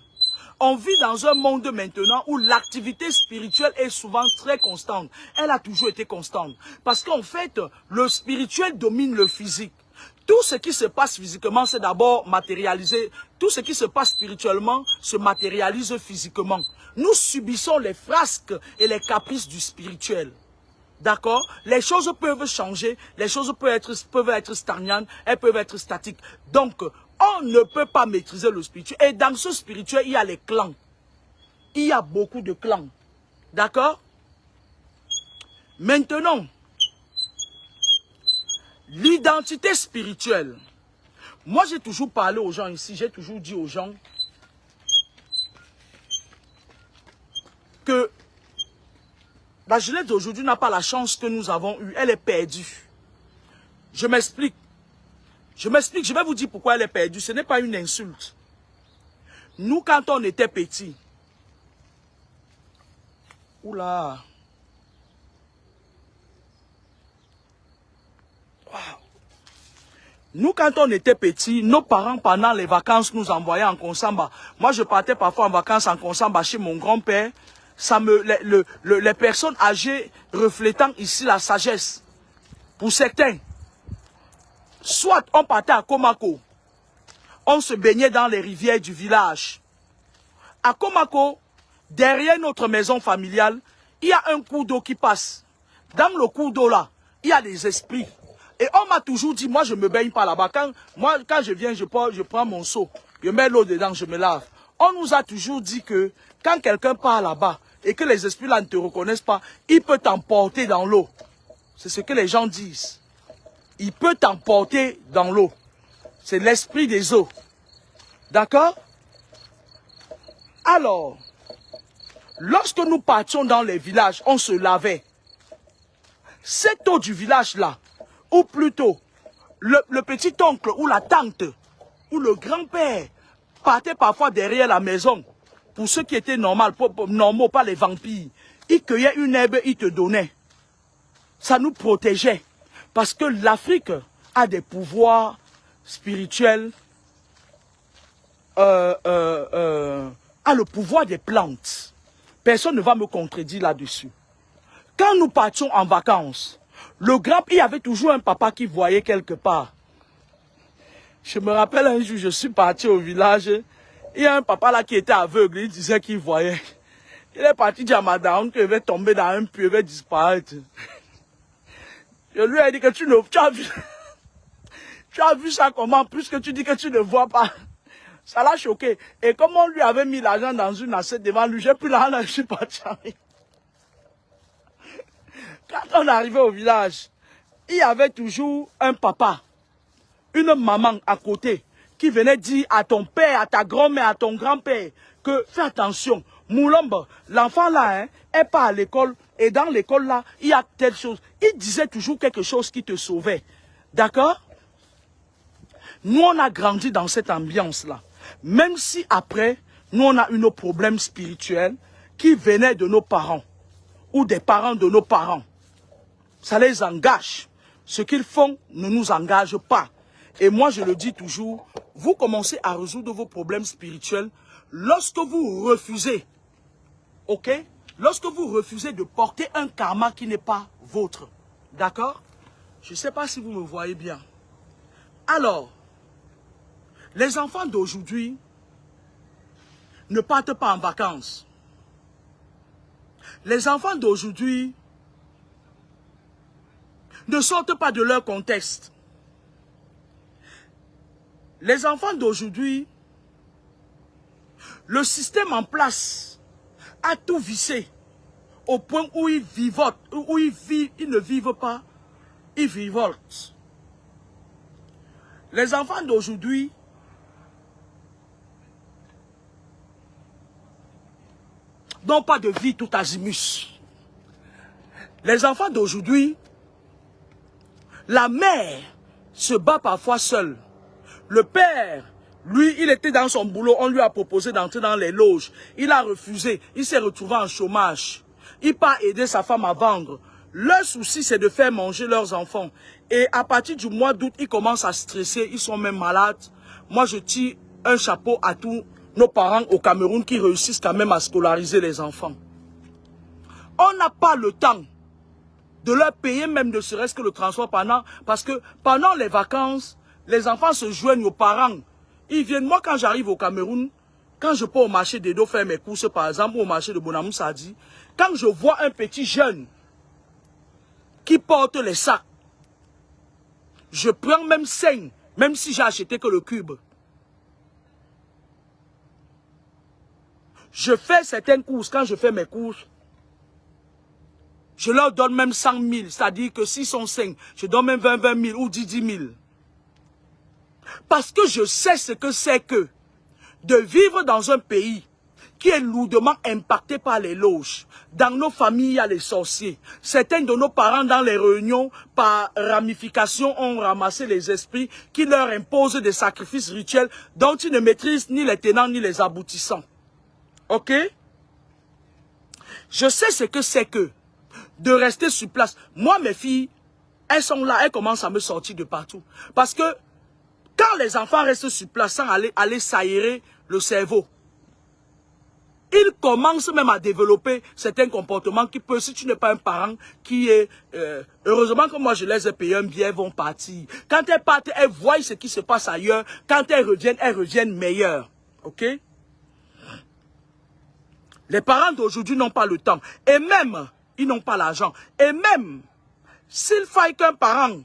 On vit dans un monde maintenant où l'activité spirituelle est souvent très constante. Elle a toujours été constante. Parce qu'en fait, le spirituel domine le physique. Tout ce qui se passe physiquement, c'est d'abord matérialisé. Tout ce qui se passe spirituellement se matérialise physiquement. Nous subissons les frasques et les caprices du spirituel. D'accord? Les choses peuvent changer, les choses peuvent être stagnantes, elles peuvent être statiques. Donc, on ne peut pas maîtriser le spirituel. Et dans ce spirituel, il y a les clans. Il y a beaucoup de clans. D'accord? Maintenant, l'identité spirituelle. Moi, j'ai toujours parlé aux gens ici, j'ai toujours dit aux gens que la jeunesse d'aujourd'hui n'a pas la chance que nous avons eue. Elle est perdue. Je m'explique. Je vais vous dire pourquoi elle est perdue. Ce n'est pas une insulte. Nous, quand on était petits, oula, wow. Nous, quand on était petits, nos parents, pendant les vacances, nous envoyaient en Konsamba. Moi, je partais parfois en vacances en Konsamba chez mon grand-père. Les personnes âgées reflétant ici la sagesse. Pour certains, soit on partait à Komako, on se baignait dans les rivières du village. À Komako, derrière notre maison familiale, il y a un cours d'eau qui passe. Dans le cours d'eau là, il y a des esprits. Et on m'a toujours dit, moi je ne me baigne pas là-bas. Quand je viens, je prends mon seau, je mets l'eau dedans, je me lave. On nous a toujours dit que quand quelqu'un part là-bas et que les esprits là ne te reconnaissent pas, il peut t'emporter dans l'eau. C'est ce que les gens disent. Il peut t'emporter dans l'eau. C'est l'esprit des eaux. D'accord? Alors, lorsque nous partions dans les villages, on se lavait. Cette eau du village-là, ou plutôt le petit-oncle ou la tante ou le grand-père partait parfois derrière la maison. Pour ceux qui étaient normaux, pas les vampires. Ils cueillaient une herbe, ils te donnaient. Ça nous protégeait. Parce que l'Afrique a des pouvoirs spirituels, a le pouvoir des plantes. Personne ne va me contredire là-dessus. Quand nous partions en vacances, il y avait toujours un papa qui voyait quelque part. Je me rappelle un jour, je suis parti au village. Il y a un papa là qui était aveugle, il disait qu'il voyait. Il est parti dire à madame qu'il va tomber dans un puits, il va disparaître. Je lui ai dit que tu as vu ça comment, puisque tu dis que tu ne vois pas. Ça l'a choqué. Et comme on lui avait mis l'argent dans une assiette devant lui, j'ai pris l'argent et je suis parti. Quand on arrivait au village, il y avait toujours un papa, une maman à côté, qui venait dire à ton père, à ta grand-mère, à ton grand-père, que fais attention, Moulombe, l'enfant là, est pas à l'école, et dans l'école là, il y a telle chose. Il disait toujours quelque chose qui te sauvait. D'accord? Nous, on a grandi dans cette ambiance-là. Même si après, nous, on a eu nos problèmes spirituels qui venaient de nos parents ou des parents de nos parents. Ça les engage. Ce qu'ils font ne nous engage pas. Et moi, je le dis toujours, vous commencez à résoudre vos problèmes spirituels lorsque vous refusez, ok? Lorsque vous refusez de porter un karma qui n'est pas vôtre. D'accord? Je ne sais pas si vous me voyez bien. Alors, les enfants d'aujourd'hui ne partent pas en vacances. Les enfants d'aujourd'hui ne sortent pas de leur contexte. Les enfants d'aujourd'hui, le système en place a tout vissé au point où ils vivotent, où ils ne vivent pas, ils vivotent. Les enfants d'aujourd'hui n'ont pas de vie tout azimut. Les enfants d'aujourd'hui, la mère se bat parfois seule. Le père, lui, il était dans son boulot, on lui a proposé d'entrer dans les loges. Il a refusé, il s'est retrouvé en chômage. Il part aider sa femme à vendre. Leur souci, c'est de faire manger leurs enfants. Et à partir du mois d'août, ils commencent à stresser, ils sont même malades. Moi, je tire un chapeau à tous nos parents au Cameroun qui réussissent quand même à scolariser les enfants. On n'a pas le temps de leur payer même ne serait-ce que le transport parce que pendant les vacances, les enfants se joignent aux parents. Ils viennent, moi quand j'arrive au Cameroun, quand je peux au marché d'Edo faire mes courses par exemple, ou au marché de Bonamou Sadi, quand je vois un petit jeune qui porte les sacs, je prends même 5, même si j'ai acheté que le cube. Je fais certaines courses, quand je fais mes courses, je leur donne même 100 000, c'est-à-dire que s'ils sont 5, je donne même 20 000 ou 10 000. Parce que je sais ce que c'est que de vivre dans un pays qui est lourdement impacté par les loges. Dans nos familles, il y a les sorciers. Certains de nos parents, dans les réunions, par ramification, ont ramassé les esprits qui leur imposent des sacrifices rituels dont ils ne maîtrisent ni les tenants ni les aboutissants. Ok? Je sais ce que c'est que de rester sur place. Moi, mes filles, elles sont là, elles commencent à me sortir de partout. Parce que quand les enfants restent sur place sans aller s'aérer le cerveau, ils commencent même à développer certains comportements qui peuvent, si tu n'es pas un parent qui est... heureusement que moi je les ai payés un billet, elles vont partir. Quand elles partent, elles voient ce qui se passe ailleurs. Quand elles reviennent meilleures. Ok? Les parents d'aujourd'hui n'ont pas le temps. Et même, ils n'ont pas l'argent. Et même, s'il faille qu'un parent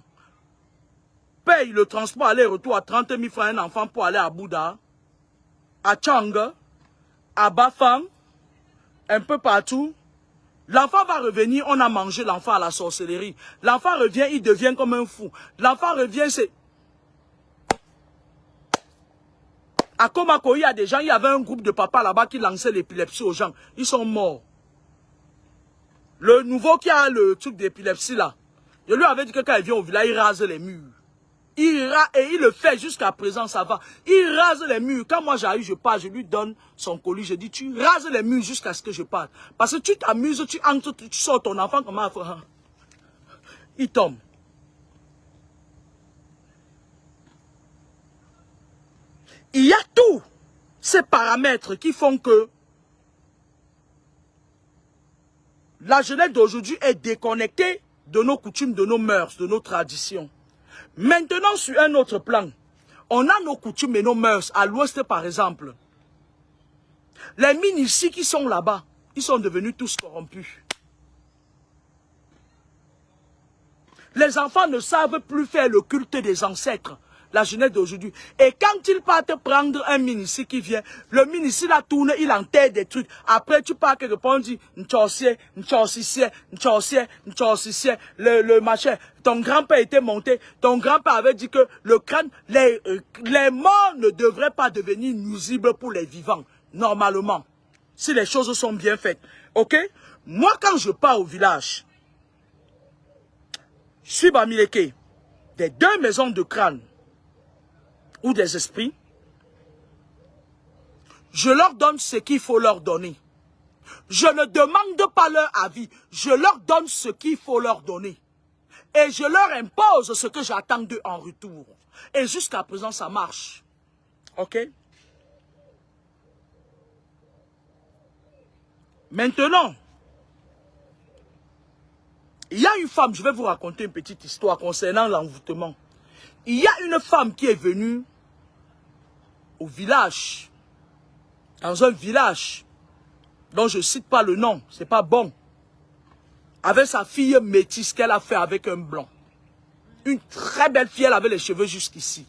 paye le transport aller-retour à 30 000 francs à un enfant pour aller à Bouddha, à Tchang, à Bafang, un peu partout, l'enfant va revenir, on a mangé l'enfant à la sorcellerie. L'enfant revient, il devient comme un fou. L'enfant revient, c'est... À Komako, il y a des gens, il y avait un groupe de papas là-bas qui lançait l'épilepsie aux gens. Ils sont morts. Le nouveau qui a le truc d'épilepsie là, je lui avais dit que quand il vient au village, il rase les murs. Et il le fait jusqu'à présent, ça va. Il rase les murs. Quand moi j'arrive, je pars, je lui donne son colis. Je dis, tu rases les murs jusqu'à ce que je parte. Parce que tu t'amuses, tu entres, tu sors ton enfant, comment faire? Il tombe. Il y a tous ces paramètres qui font que la jeunesse d'aujourd'hui est déconnectée de nos coutumes, de nos mœurs, de nos traditions. Maintenant, sur un autre plan, on a nos coutumes et nos mœurs. À l'ouest, par exemple, les minicis qui sont là-bas, ils sont devenus tous corrompus. Les enfants ne savent plus faire le culte des ancêtres, la jeunesse d'aujourd'hui. Et quand ils partent prendre un minici qui vient, le minici la tourne, il enterre des trucs. Après, tu pars quelque part, on dit, le machin. Ton grand-père était monté, ton grand-père avait dit que le crâne, les morts ne devraient pas devenir nuisibles pour les vivants, normalement. Si les choses sont bien faites. Ok? Moi, quand je pars au village, je suis Bamileke, des 2 maisons de crâne ou des esprits, je leur donne ce qu'il faut leur donner. Je ne demande pas leur avis, je leur donne ce qu'il faut leur donner. Et je leur impose ce que j'attends d'eux en retour. Et jusqu'à présent, ça marche. Ok? Maintenant, il y a une femme, je vais vous raconter une petite histoire concernant l'envoûtement. Il y a une femme qui est venue au village, dans un village, dont je ne cite pas le nom, c'est pas bon, avec sa fille métisse qu'elle a fait avec un blanc. Une très belle fille, elle avait les cheveux jusqu'ici.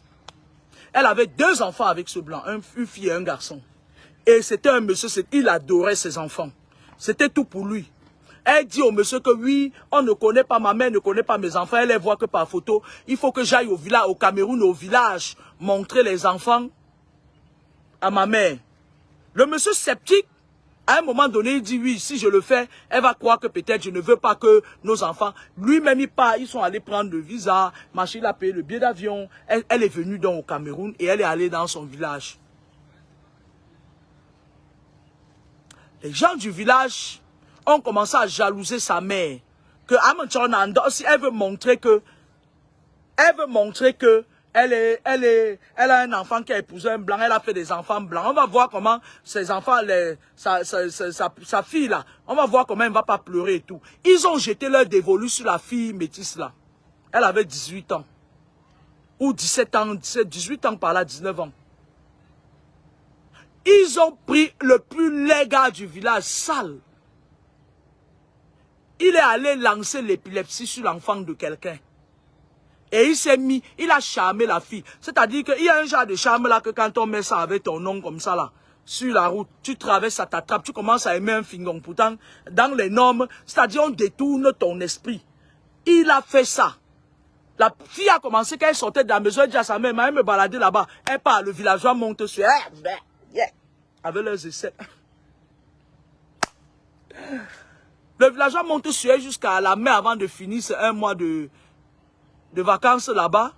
Elle avait 2 enfants avec ce blanc, une fille et un garçon. Et c'était un monsieur, il adorait ses enfants. C'était tout pour lui. Elle dit au monsieur que oui, on ne connaît pas, ma mère ne connaît pas mes enfants, elle les voit que par photo. Il faut que j'aille au village, au Cameroun, au village, montrer les enfants à ma mère. Le monsieur sceptique, à un moment donné, il dit oui, si je le fais, elle va croire que peut-être je ne veux pas que nos enfants, lui-même il part, ils sont allés prendre le visa, machin, il a payé le billet d'avion. Elle est venue donc au Cameroun et elle est allée dans son village. Les gens du village ont commencé à jalouser sa mère. Que si elle veut montrer que elle a un enfant qui a épousé un blanc, elle a fait des enfants blancs. On va voir comment ses enfants, sa fille là, on va voir comment elle ne va pas pleurer et tout. Ils ont jeté leur dévolu sur la fille métisse là. Elle avait 18 ans. Ou 17 ans, 18 ans par là, 19 ans. Ils ont pris le plus laid gars du village, sale. Il est allé lancer l'épilepsie sur l'enfant de quelqu'un. Et il s'est mis, il a charmé la fille. C'est-à-dire qu'il y a un genre de charme là que quand on met ça avec ton nom comme ça là, sur la route, tu traverses, ça t'attrape, tu commences à aimer un fingon. Pourtant, dans les normes, c'est-à-dire on détourne ton esprit. Il a fait ça. La fille a commencé, quand elle sortait de la maison, elle dit à sa mère, elle me baladait là-bas. Elle part, le villageois monte sur elle. Avec leurs essais. Le villageois monte sur elle jusqu'à la mer avant de finir un mois de vacances là-bas.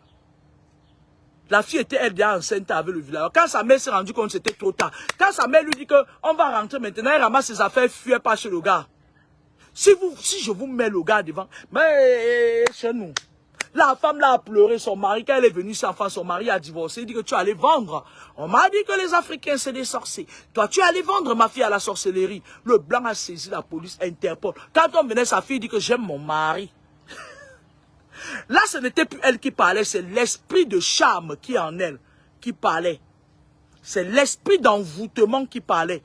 La fille était elle déjà enceinte avec le villageois. Quand sa mère s'est rendue compte, c'était trop tard. Quand sa mère lui dit qu'on va rentrer maintenant, elle ramasse ses affaires, fuit pas chez le gars. Si je vous mets le gars devant, mais chez nous. La femme là a pleuré son mari. Quand elle est venue sans enfant, son mari a divorcé. Il dit que tu allais vendre. On m'a dit que les Africains c'est des sorciers. Toi tu allais vendre ma fille à la sorcellerie. Le blanc a saisi la police, Interpol. Quand on venait, sa fille dit que j'aime mon mari. Là ce n'était plus elle qui parlait, c'est l'esprit de charme qui est en elle qui parlait. C'est l'esprit d'envoûtement qui parlait.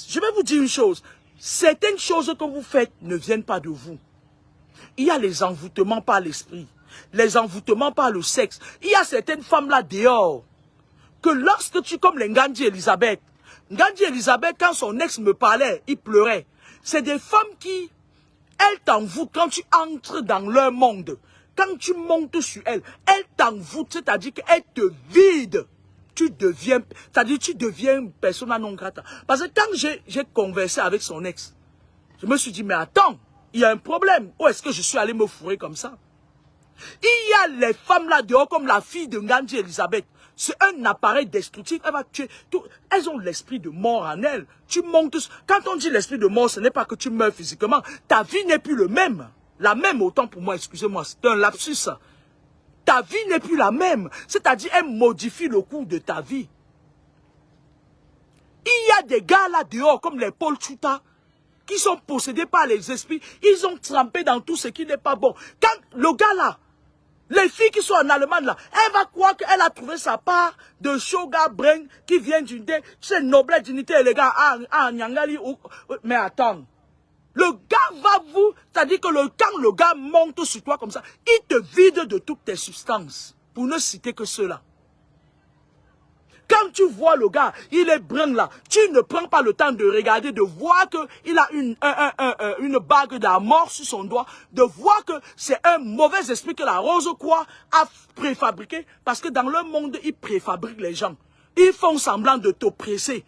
Je vais vous dire une chose. Certaines choses que vous faites ne viennent pas de vous. Il y a les envoûtements par l'esprit. Les envoûtements par le sexe. Il y a certaines femmes là dehors. Que lorsque tu, comme les Ngandi Elisabeth, quand son ex me parlait, il pleurait. C'est des femmes qui, elles t'envoûtent quand tu entres dans leur monde. Quand tu montes sur elles, elles t'envoûtent, c'est-à-dire qu'elles te vident. C'est-à-dire tu deviens persona non grata. Parce que quand j'ai conversé avec son ex, je me suis dit, mais attends, il y a un problème. Où est-ce que je suis allé me fourrer comme ça? Il y a les femmes là dehors comme la fille de Ngandi Elisabeth. C'est un appareil destructif. Elle va tuer tout. Elles ont l'esprit de mort en elles. Tu montes. Quand on dit l'esprit de mort, ce n'est pas que tu meurs physiquement. Ta vie n'est plus le même. La même autant pour moi, excusez-moi, c'est un lapsus. Ta vie n'est plus la même. C'est-à-dire, elle modifie le cours de ta vie. Il y a des gars là dehors comme les Paul Chuta qui sont possédés par les esprits. Ils ont trempé dans tout ce qui n'est pas bon. Quand le gars là, les filles qui sont en Allemagne là, elle va croire qu'elle a trouvé sa part de Shoga Brain qui vient d'une tu sais, noblesse, dignité, élégance, Nyangali. Mais attends, le gars va vous, c'est-à-dire que quand le gars monte sur toi comme ça, il te vide de toutes tes substances, pour ne citer que ceux-là. Quand tu vois le gars, il est brun là, tu ne prends pas le temps de regarder, de voir qu'il a une bague de la mort sur son doigt, de voir que c'est un mauvais esprit que la rose quoi a préfabriqué, parce que dans le monde, ils préfabriquent les gens. Ils font semblant de t'oppresser.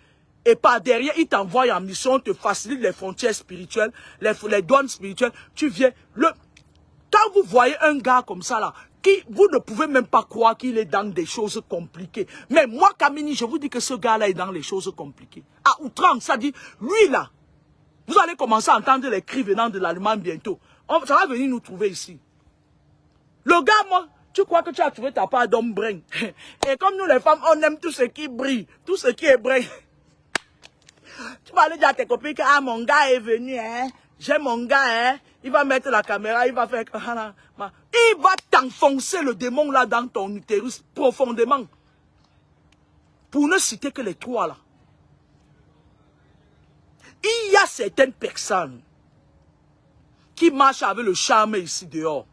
Et par derrière, il t'envoie en mission, te facilite les frontières spirituelles, les douanes spirituelles. Tu viens. Quand vous voyez un gars comme ça, là, vous ne pouvez même pas croire qu'il est dans des choses compliquées. Mais moi, Kamini, je vous dis que ce gars-là est dans les choses compliquées. À outrance, ça dit, lui là, vous allez commencer à entendre les cris venant de l'Allemagne bientôt. Ça va venir nous trouver ici. Le gars, moi, tu crois que tu as trouvé ta part d'homme brin. Et comme nous les femmes, on aime tout ce qui brille, tout ce qui est brin. Tu vas aller dire à tes copines que ah, mon gars est venu, hein. J'ai mon gars, hein. Il va mettre la caméra, il va faire... Il va t'enfoncer le démon là dans ton utérus profondément. Pour ne citer que les trois là. Il y a certaines personnes qui marchent avec le charme ici dehors.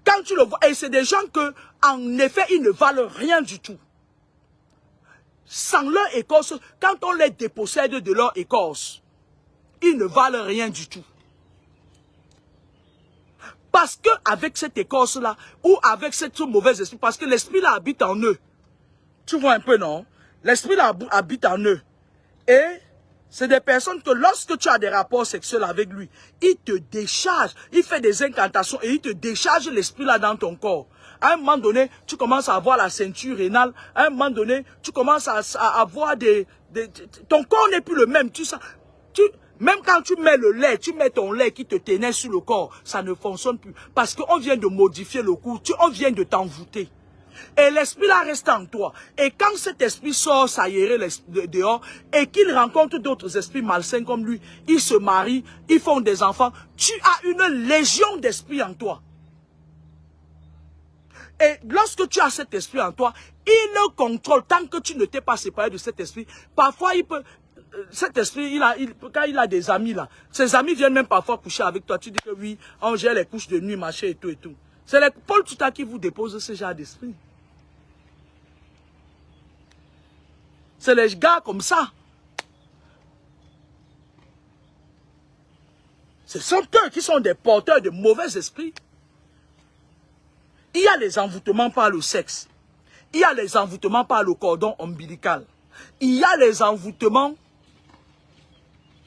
Quand tu le vois, et c'est des gens que, en effet, ils ne valent rien du tout. Sans leur écorce, quand on les dépossède de leur écorce, ils ne valent rien du tout. Parce que avec cette écorce-là, ou avec cette mauvaise esprit, parce que l'esprit là habite en eux. Tu vois un peu, non? L'esprit là habite en eux. Et c'est des personnes que lorsque tu as des rapports sexuels avec lui, il te décharge, il fait des incantations et il te décharge l'esprit là dans ton corps. À un moment donné, tu commences à avoir la ceinture rénale. À un moment donné, tu commences à avoir ton corps n'est plus le même. Même quand tu mets le lait, tu mets ton lait qui te tenait sur le corps, ça ne fonctionne plus. Parce qu'on vient de modifier le coup, on vient de t'envoûter. Et l'esprit là reste en toi. Et quand cet esprit sort s'aérer dehors et qu'il rencontre d'autres esprits malsains comme lui, ils se marient, ils font des enfants, tu as une légion d'esprits en toi. Et lorsque tu as cet esprit en toi, il le contrôle tant que tu ne t'es pas séparé de cet esprit. Parfois, il peut... Cet esprit, quand il a des amis là, ses amis viennent même parfois coucher avec toi. Tu dis que oui, on gère les couches de nuit, machin et tout et tout. C'est les Paul Tuta qui vous dépose ce genre d'esprit. C'est les gars comme ça. Ce sont eux qui sont des porteurs de mauvais esprits. Il y a les envoûtements par le sexe. Il y a les envoûtements par le cordon ombilical. Il y a les envoûtements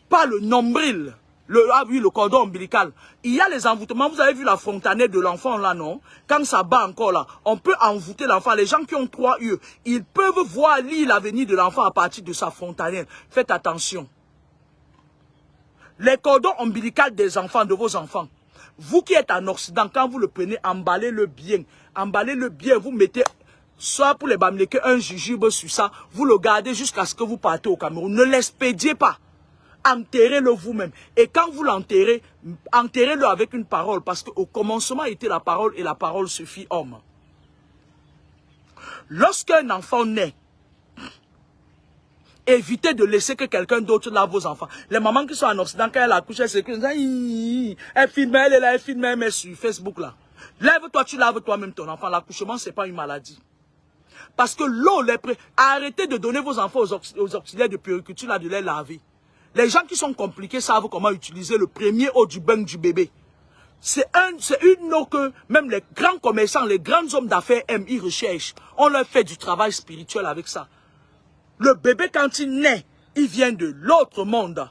par le nombril. Le cordon ombilical. Il y a les envoûtements. Vous avez vu la fontanelle de l'enfant là, non? Quand ça bat encore là, on peut envoûter l'enfant. Les gens qui ont 3 yeux, ils peuvent voir lire l'avenir de l'enfant à partir de sa fontanelle. Faites attention. Les cordons ombilicaux des enfants, de vos enfants. Vous qui êtes en Occident, quand vous le prenez, emballez-le bien. Emballez-le bien, vous mettez, soit pour les bamléquer, un jujube sur ça. Vous le gardez jusqu'à ce que vous partez au Cameroun. Ne l'expédiez pas. Enterrez-le vous-même. Et quand vous l'enterrez, enterrez-le avec une parole. Parce qu'au commencement était la parole et la parole se fit homme. Lorsqu'un enfant naît, évitez de laisser que quelqu'un d'autre lave vos enfants. Les mamans qui sont en Occident, quand elles accouchent, elles filment, elle est là, elle filme, elle met sur Facebook là. Lève-toi, tu laves toi-même ton enfant. L'accouchement, ce n'est pas une maladie. Parce que l'eau, arrêtez de donner vos enfants aux auxiliaires de puériculture là, de les laver. Les gens qui sont compliqués savent comment utiliser le premier eau du bain du bébé. C'est une eau que même les grands commerçants, les grands hommes d'affaires aiment, ils recherchent. On leur fait du travail spirituel avec ça. Le bébé, quand il naît, il vient de l'autre monde.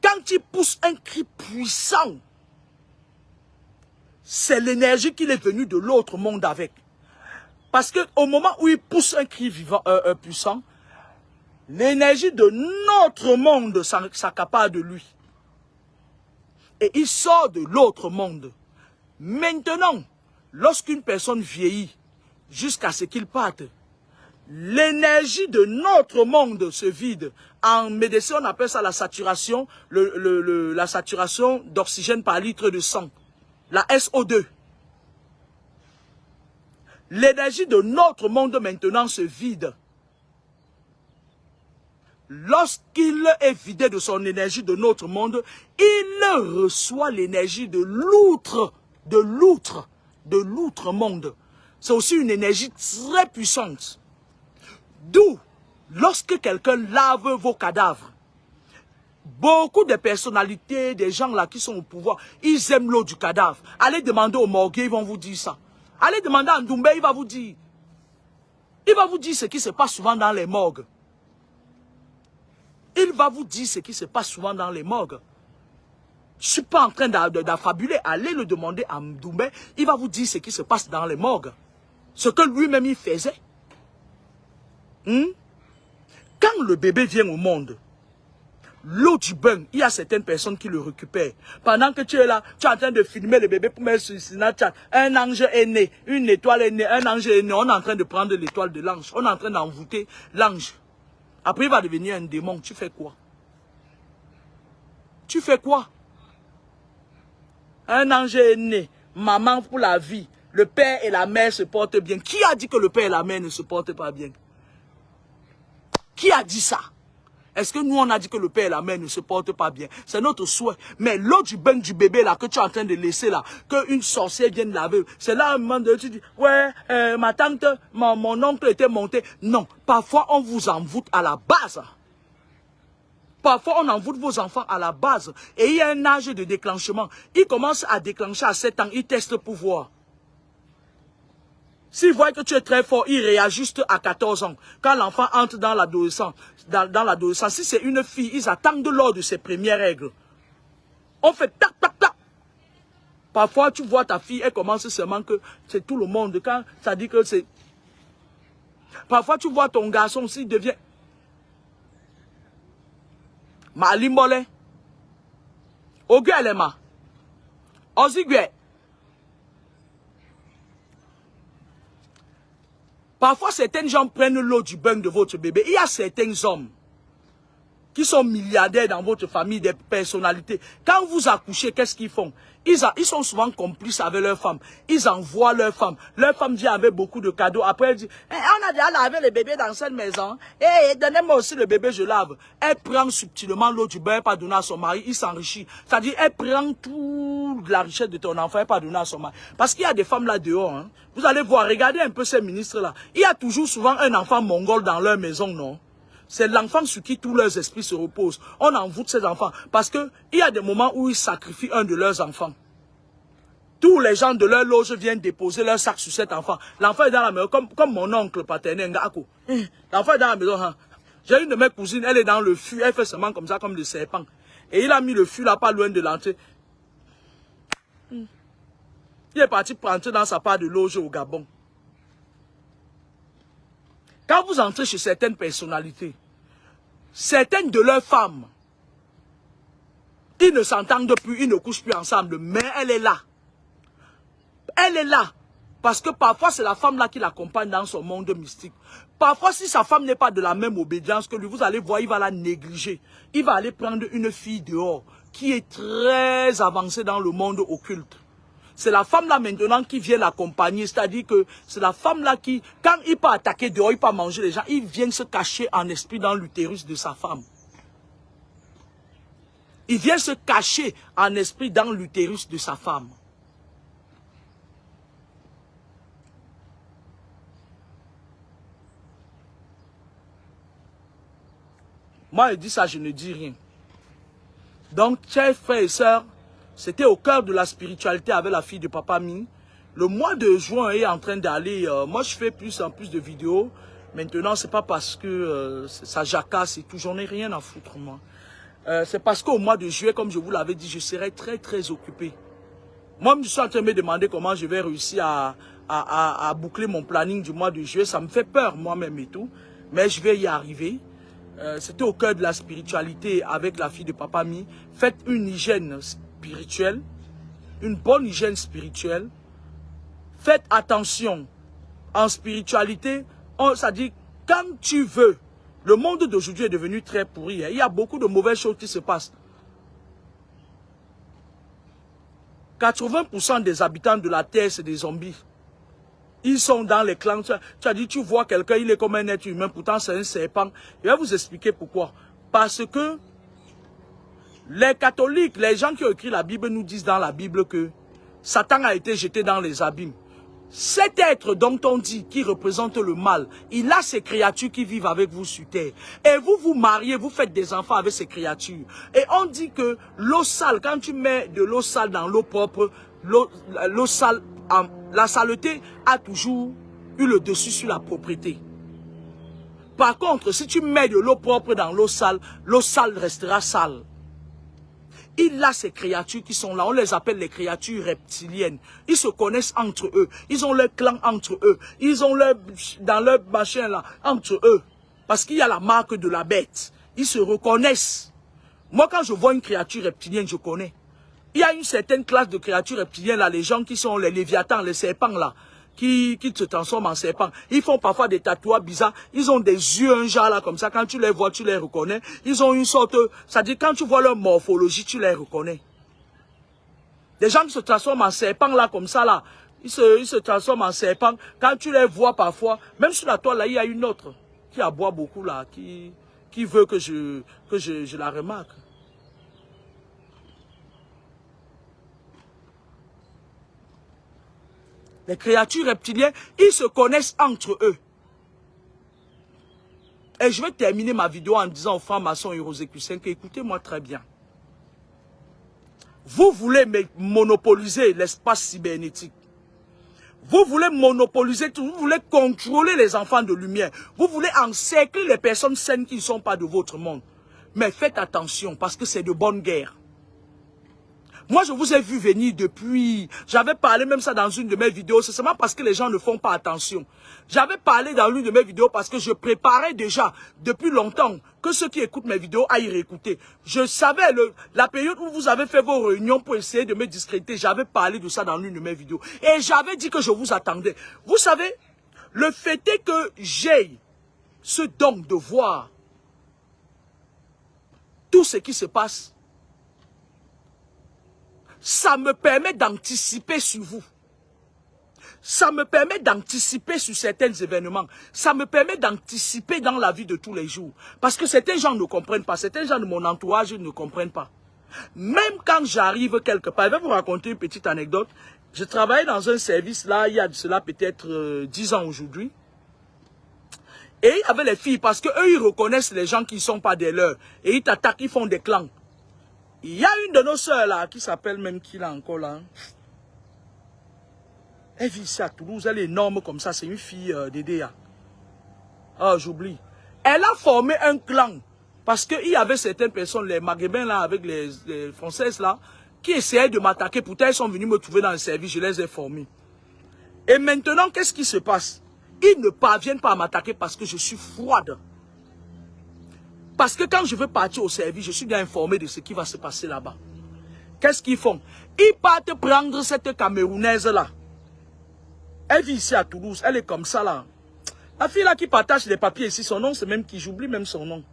Quand il pousse un cri puissant, c'est l'énergie qu'il est venu de l'autre monde avec. Parce qu'au moment où il pousse un cri puissant, l'énergie de notre monde s'accapare de lui. Et il sort de l'autre monde. Maintenant, lorsqu'une personne vieillit, jusqu'à ce qu'il parte, l'énergie de notre monde se vide. En médecine, on appelle ça la saturation, la saturation d'oxygène par litre de sang. La SO2. L'énergie de notre monde maintenant se vide. Lorsqu'il est vidé de son énergie de notre monde, il reçoit l'énergie de l'outre monde. C'est aussi une énergie très puissante. D'où, lorsque quelqu'un lave vos cadavres, beaucoup de personnalités, des gens là qui sont au pouvoir, ils aiment l'eau du cadavre. Allez demander au morgue, ils vont vous dire ça. Allez demander à Ndoumbe, il va vous dire. Il va vous dire ce qui se passe souvent dans les morgues. Il va vous dire ce qui se passe souvent dans les morgues. Je ne suis pas en train d'affabuler. Allez le demander à Mdoumbe. Il va vous dire ce qui se passe dans les morgues. Ce que lui-même il faisait. Quand le bébé vient au monde, l'eau du bain, il y a certaines personnes qui le récupèrent. Pendant que tu es là, tu es en train de filmer le bébé pour mettre sur Snapchat. Un ange est né, une étoile est née, un ange est né. On est en train de prendre l'étoile de l'ange. On est en train d'envoûter l'ange. Après, il va devenir un démon. Tu fais quoi? Tu fais quoi? Un ange est né, maman pour la vie. Le père et la mère se portent bien. Qui a dit que le père et la mère ne se portent pas bien? Qui a dit ça? Est-ce que nous, on a dit que le père et la mère ne se portent pas bien? C'est notre souhait. Mais l'eau du bain du bébé, là, que tu es en train de laisser, là, qu'une sorcière vienne laver, c'est là, un moment donné, tu dis, ouais, ma tante, mon oncle était monté. Non, parfois, on vous envoûte à la base. Parfois, on envoûte vos enfants à la base. Et il y a un âge de déclenchement. Il commence à déclencher à 7 ans. Il teste pour voir. S'il voit que tu es très fort, il réajuste à 14 ans. Quand l'enfant entre dans l'adolescence, si c'est une fille, ils attendent lors de ses premières règles. On fait tac, tac, tac. Parfois, tu vois ta fille, elle commence seulement que c'est tout le monde. Quand ça dit que c'est... Parfois, tu vois ton garçon, s'il devient... Malimbole. Oguelema. Ozigwe. Parfois, certains gens prennent l'eau du bain de votre bébé. Il y a certains hommes qui sont milliardaires dans votre famille, des personnalités. Quand vous accouchez, qu'est-ce qu'ils font? Ils sont souvent complices avec leurs femmes. Ils envoient leurs femmes. Leur femme dit avec beaucoup de cadeaux. Après, elle dit, on a déjà lavé le bébé dans cette maison. Donnez-moi aussi le bébé, je lave. Elle prend subtilement l'eau du bain, elle pas donner à son mari, il s'enrichit. C'est-à-dire, elle prend toute la richesse de ton enfant, elle pas donner à son mari. Parce qu'il y a des femmes là dehors. Hein. Vous allez voir, regardez un peu ces ministres-là. Il y a toujours souvent un enfant mongol dans leur maison, non? C'est l'enfant sur qui tous leurs esprits se reposent. On envoûte ces enfants. Parce qu'il y a des moments où ils sacrifient un de leurs enfants. Tous les gens de leur loge viennent déposer leur sac sur cet enfant. L'enfant est dans la maison, comme mon oncle paternel. L'enfant est dans la maison. Hein. J'ai une de mes cousines, elle est dans le fût. Elle fait seulement comme ça, comme le serpent. Et il a mis le fût là, pas loin de l'entrée. Il est parti prendre dans sa part de loge au Gabon. Quand vous entrez chez certaines personnalités, certaines de leurs femmes, ils ne s'entendent plus, ils ne couchent plus ensemble, mais elle est là. Elle est là. Parce que parfois, c'est la femme là qui l'accompagne dans son monde mystique. Parfois, si sa femme n'est pas de la même obédience que lui, vous allez voir, il va la négliger. Il va aller prendre une fille dehors qui est très avancée dans le monde occulte. C'est la femme là maintenant qui vient l'accompagner. C'est-à-dire que c'est la femme là qui, quand il peut attaquer dehors, il peut manger les gens, il vient se cacher en esprit dans l'utérus de sa femme. Il vient se cacher en esprit dans l'utérus de sa femme. Moi, je dis ça, je ne dis rien. Donc, chers frères et sœurs, c'était au cœur de la spiritualité avec la fille de Papa Mi. Le mois de juin est en train d'aller. Moi, je fais plus en plus de vidéos. Maintenant, c'est pas parce que ça jacasse et tout. J'en ai rien à foutre, moi. C'est parce qu'au mois de juillet, comme je vous l'avais dit, je serai très, très occupé. Moi, je suis en train de me demander comment je vais réussir à boucler mon planning du mois de juillet. Ça me fait peur, moi-même et tout. Mais je vais y arriver. C'était au cœur de la spiritualité avec la fille de Papa Mi. Faites une hygiène spirituelle, une bonne hygiène spirituelle. Faites attention. En spiritualité, ça dit, quand tu veux, le monde d'aujourd'hui est devenu très pourri. Hein. Il y a beaucoup de mauvaises choses qui se passent. 80% des habitants de la Terre, c'est des zombies. Ils sont dans les clans. Tu as dit, tu vois quelqu'un, il est comme un être humain, pourtant c'est un serpent. Je vais vous expliquer pourquoi. Parce que les catholiques, les gens qui ont écrit la Bible nous disent dans la Bible que Satan a été jeté dans les abîmes. Cet être dont on dit qui représente le mal, il a ces créatures qui vivent avec vous sur terre. Et vous vous mariez, vous faites des enfants avec ces créatures. Et on dit que l'eau sale, quand tu mets de l'eau sale dans l'eau propre, l'eau sale, la saleté a toujours eu le dessus sur la propreté. Par contre, si tu mets de l'eau propre dans l'eau sale restera sale. Il a ces créatures qui sont là, on les appelle les créatures reptiliennes. Ils se connaissent entre eux, ils ont leur clan entre eux, ils ont leur, dans leur machin là, entre eux. Parce qu'il y a la marque de la bête. Ils se reconnaissent. Moi, quand je vois une créature reptilienne, je connais. Il y a une certaine classe de créatures reptiliennes là, les gens qui sont les léviathans, les serpents là, qui se transforment en serpents. Ils font parfois des tatouages bizarres. Ils ont des yeux, un genre là, comme ça. Quand tu les vois, tu les reconnais. Ils ont une sorte... C'est-à-dire, quand tu vois leur morphologie, tu les reconnais. Des gens qui se transforment en serpents là, comme ça là. Ils se transforment en serpents. Quand tu les vois parfois, même sur la toile là, il y a une autre qui aboie beaucoup là, qui veut que je la remarque. Les créatures reptiliennes, ils se connaissent entre eux. Et je vais terminer ma vidéo en disant aux francs-maçons et aux écussins que écoutez-moi très bien. Vous voulez monopoliser l'espace cybernétique. Vous voulez monopoliser tout. Vous voulez contrôler les enfants de lumière. Vous voulez encercler les personnes saines qui ne sont pas de votre monde. Mais faites attention parce que c'est de bonne guerre. Moi, je vous ai vu venir depuis... J'avais parlé même ça dans une de mes vidéos. C'est seulement parce que les gens ne font pas attention. J'avais parlé dans une de mes vidéos parce que je préparais déjà depuis longtemps que ceux qui écoutent mes vidéos aillent réécouter. Je savais la période où vous avez fait vos réunions pour essayer de me discréditer. J'avais parlé de ça dans l'une de mes vidéos. Et j'avais dit que je vous attendais. Vous savez, le fait est que j'ai ce don de voir tout ce qui se passe. Ça me permet d'anticiper sur vous. Ça me permet d'anticiper sur certains événements. Ça me permet d'anticiper dans la vie de tous les jours. Parce que certains gens ne comprennent pas. Certains gens de mon entourage ne comprennent pas. Même quand j'arrive quelque part, je vais vous raconter une petite anecdote. Je travaillais dans un service là, il y a de cela peut-être 10 ans aujourd'hui. Et il y avait les filles, parce qu'eux, ils reconnaissent les gens qui ne sont pas des leurs. Et ils t'attaquent, ils font des clans. Il y a une de nos sœurs là, qui s'appelle même qui là encore là. Elle vit ici à Toulouse, elle est énorme comme ça, c'est une fille d'Edea. Ah, j'oublie. Elle a formé un clan. Parce qu'il y avait certaines personnes, les maghrébins là, avec les françaises là, qui essayaient de m'attaquer. Pourtant, elles sont venues me trouver dans le service, je les ai formés. Et maintenant, qu'est-ce qui se passe? Ils ne parviennent pas à m'attaquer parce que je suis froide. Parce que quand je veux partir au service, je suis bien informé de ce qui va se passer là-bas. Qu'est-ce qu'ils font? Ils partent prendre cette Camerounaise-là. Elle vit ici à Toulouse, elle est comme ça là. La fille là qui partage les papiers ici, son nom c'est même qui, j'oublie même son nom.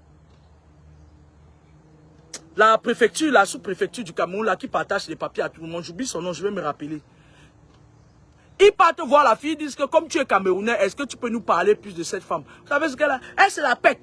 La préfecture, la sous-préfecture du Cameroun là qui partage les papiers à tout le monde, j'oublie son nom, je vais me rappeler. Ils partent voir la fille, ils disent que comme tu es Camerounais, est-ce que tu peux nous parler plus de cette femme? Vous savez ce qu'elle a? Elle se la pète.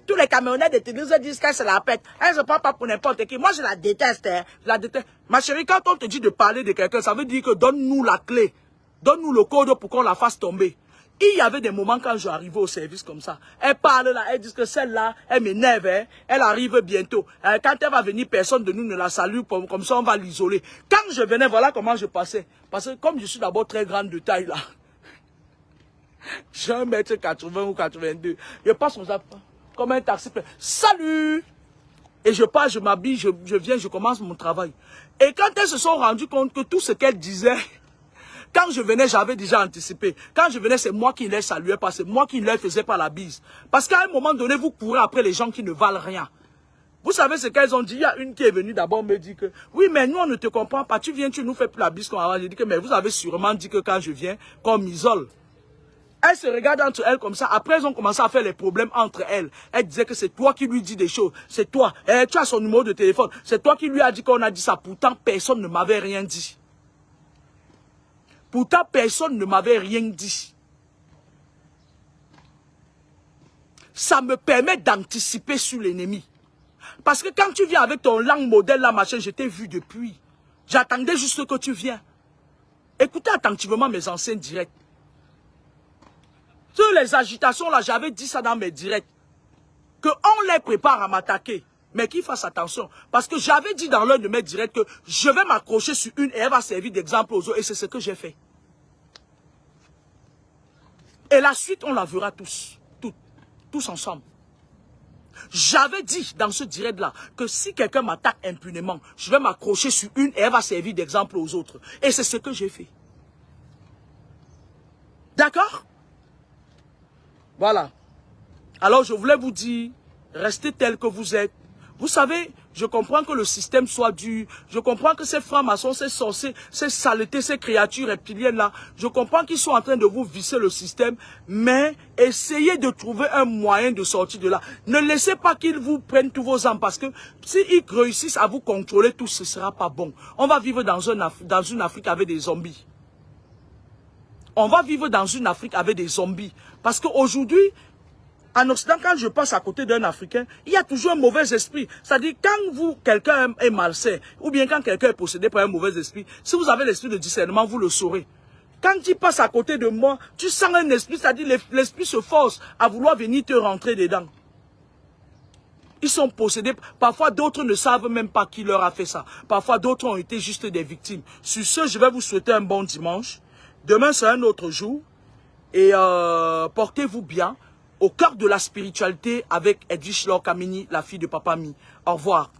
Tous les Camerounais de Toulouse disent qu'elle se la pète. Elle se prend pas pour n'importe qui. Moi, je la déteste. Je la déteste. Ma chérie, quand on te dit de parler de quelqu'un, ça veut dire que donne-nous la clé. Donne-nous le code pour qu'on la fasse tomber. Il y avait des moments quand je arrivais au service comme ça. Elle parle là, elle dit que celle-là, elle m'énerve, hein, elle arrive bientôt. Quand elle va venir, personne de nous ne la salue, comme ça on va l'isoler. Quand je venais, voilà comment je passais. Parce que comme je suis d'abord très grande de taille là, j'ai 1m80 ou 82, je passe comme un taxi. Salut! Et je pars, je m'habille, je viens, je commence mon travail. Et quand elles se sont rendues compte que tout ce qu'elles disaient, quand je venais, j'avais déjà anticipé. Quand je venais, c'est moi qui les saluais pas, c'est moi qui ne leur faisais pas la bise. Parce qu'à un moment donné, vous courez après les gens qui ne valent rien. Vous savez ce qu'elles ont dit? Il y a une qui est venue d'abord me dire que, oui, mais nous, on ne te comprend pas. Tu viens, tu nous fais plus la bise qu'on a. J'ai dit que, mais vous avez sûrement dit que quand je viens, qu'on m'isole. Elles se regardent entre elles comme ça. Après, elles ont commencé à faire les problèmes entre elles. Elles disaient que c'est toi qui lui dis des choses. C'est toi. Tu as son numéro de téléphone. C'est toi qui lui as dit qu'on a dit ça. Pourtant, personne ne m'avait rien dit. Pourtant, personne ne m'avait rien dit. Ça me permet d'anticiper sur l'ennemi. Parce que quand tu viens avec ton langue modèle, là, machin, je t'ai vu depuis. J'attendais juste que tu viennes. Écoutez attentivement mes anciens directs. Sur les agitations, là, j'avais dit ça dans mes directs. Qu'on les prépare à m'attaquer. Mais qu'ils fassent attention. Parce que j'avais dit dans l'un de mes directs que je vais m'accrocher sur une et elle va servir d'exemple aux autres. Et c'est ce que j'ai fait. Et la suite, on la verra tous. Toutes. tous ensemble. J'avais dit dans ce direct-là que si quelqu'un m'attaque impunément, je vais m'accrocher sur une et elle va servir d'exemple aux autres. Et c'est ce que j'ai fait. D'accord? Voilà. Alors je voulais vous dire, restez tel que vous êtes. Vous savez, je comprends que le système soit dur. Je comprends que ces francs-maçons, ces sorciers, ces saletés, ces créatures reptiliennes-là, je comprends qu'ils sont en train de vous visser le système, mais essayez de trouver un moyen de sortir de là. Ne laissez pas qu'ils vous prennent tous vos âmes, parce que s'ils réussissent à vous contrôler tous, ce ne sera pas bon. On va vivre dans une Afrique avec des zombies. On va vivre dans une Afrique avec des zombies. Parce qu'aujourd'hui, en Occident, quand je passe à côté d'un Africain, il y a toujours un mauvais esprit. C'est-à-dire, quand quelqu'un est malsain, ou bien quand quelqu'un est possédé par un mauvais esprit, si vous avez l'esprit de discernement, vous le saurez. Quand tu passes à côté de moi, tu sens un esprit, c'est-à-dire l'esprit se force à vouloir venir te rentrer dedans. Ils sont possédés. Parfois, d'autres ne savent même pas qui leur a fait ça. Parfois, d'autres ont été juste des victimes. Sur ce, je vais vous souhaiter un bon dimanche. Demain, c'est un autre jour. Et portez-vous bien. Au cœur de la spiritualité avec Edwige Laure Kamini, la fille de Papa Mi. Au revoir.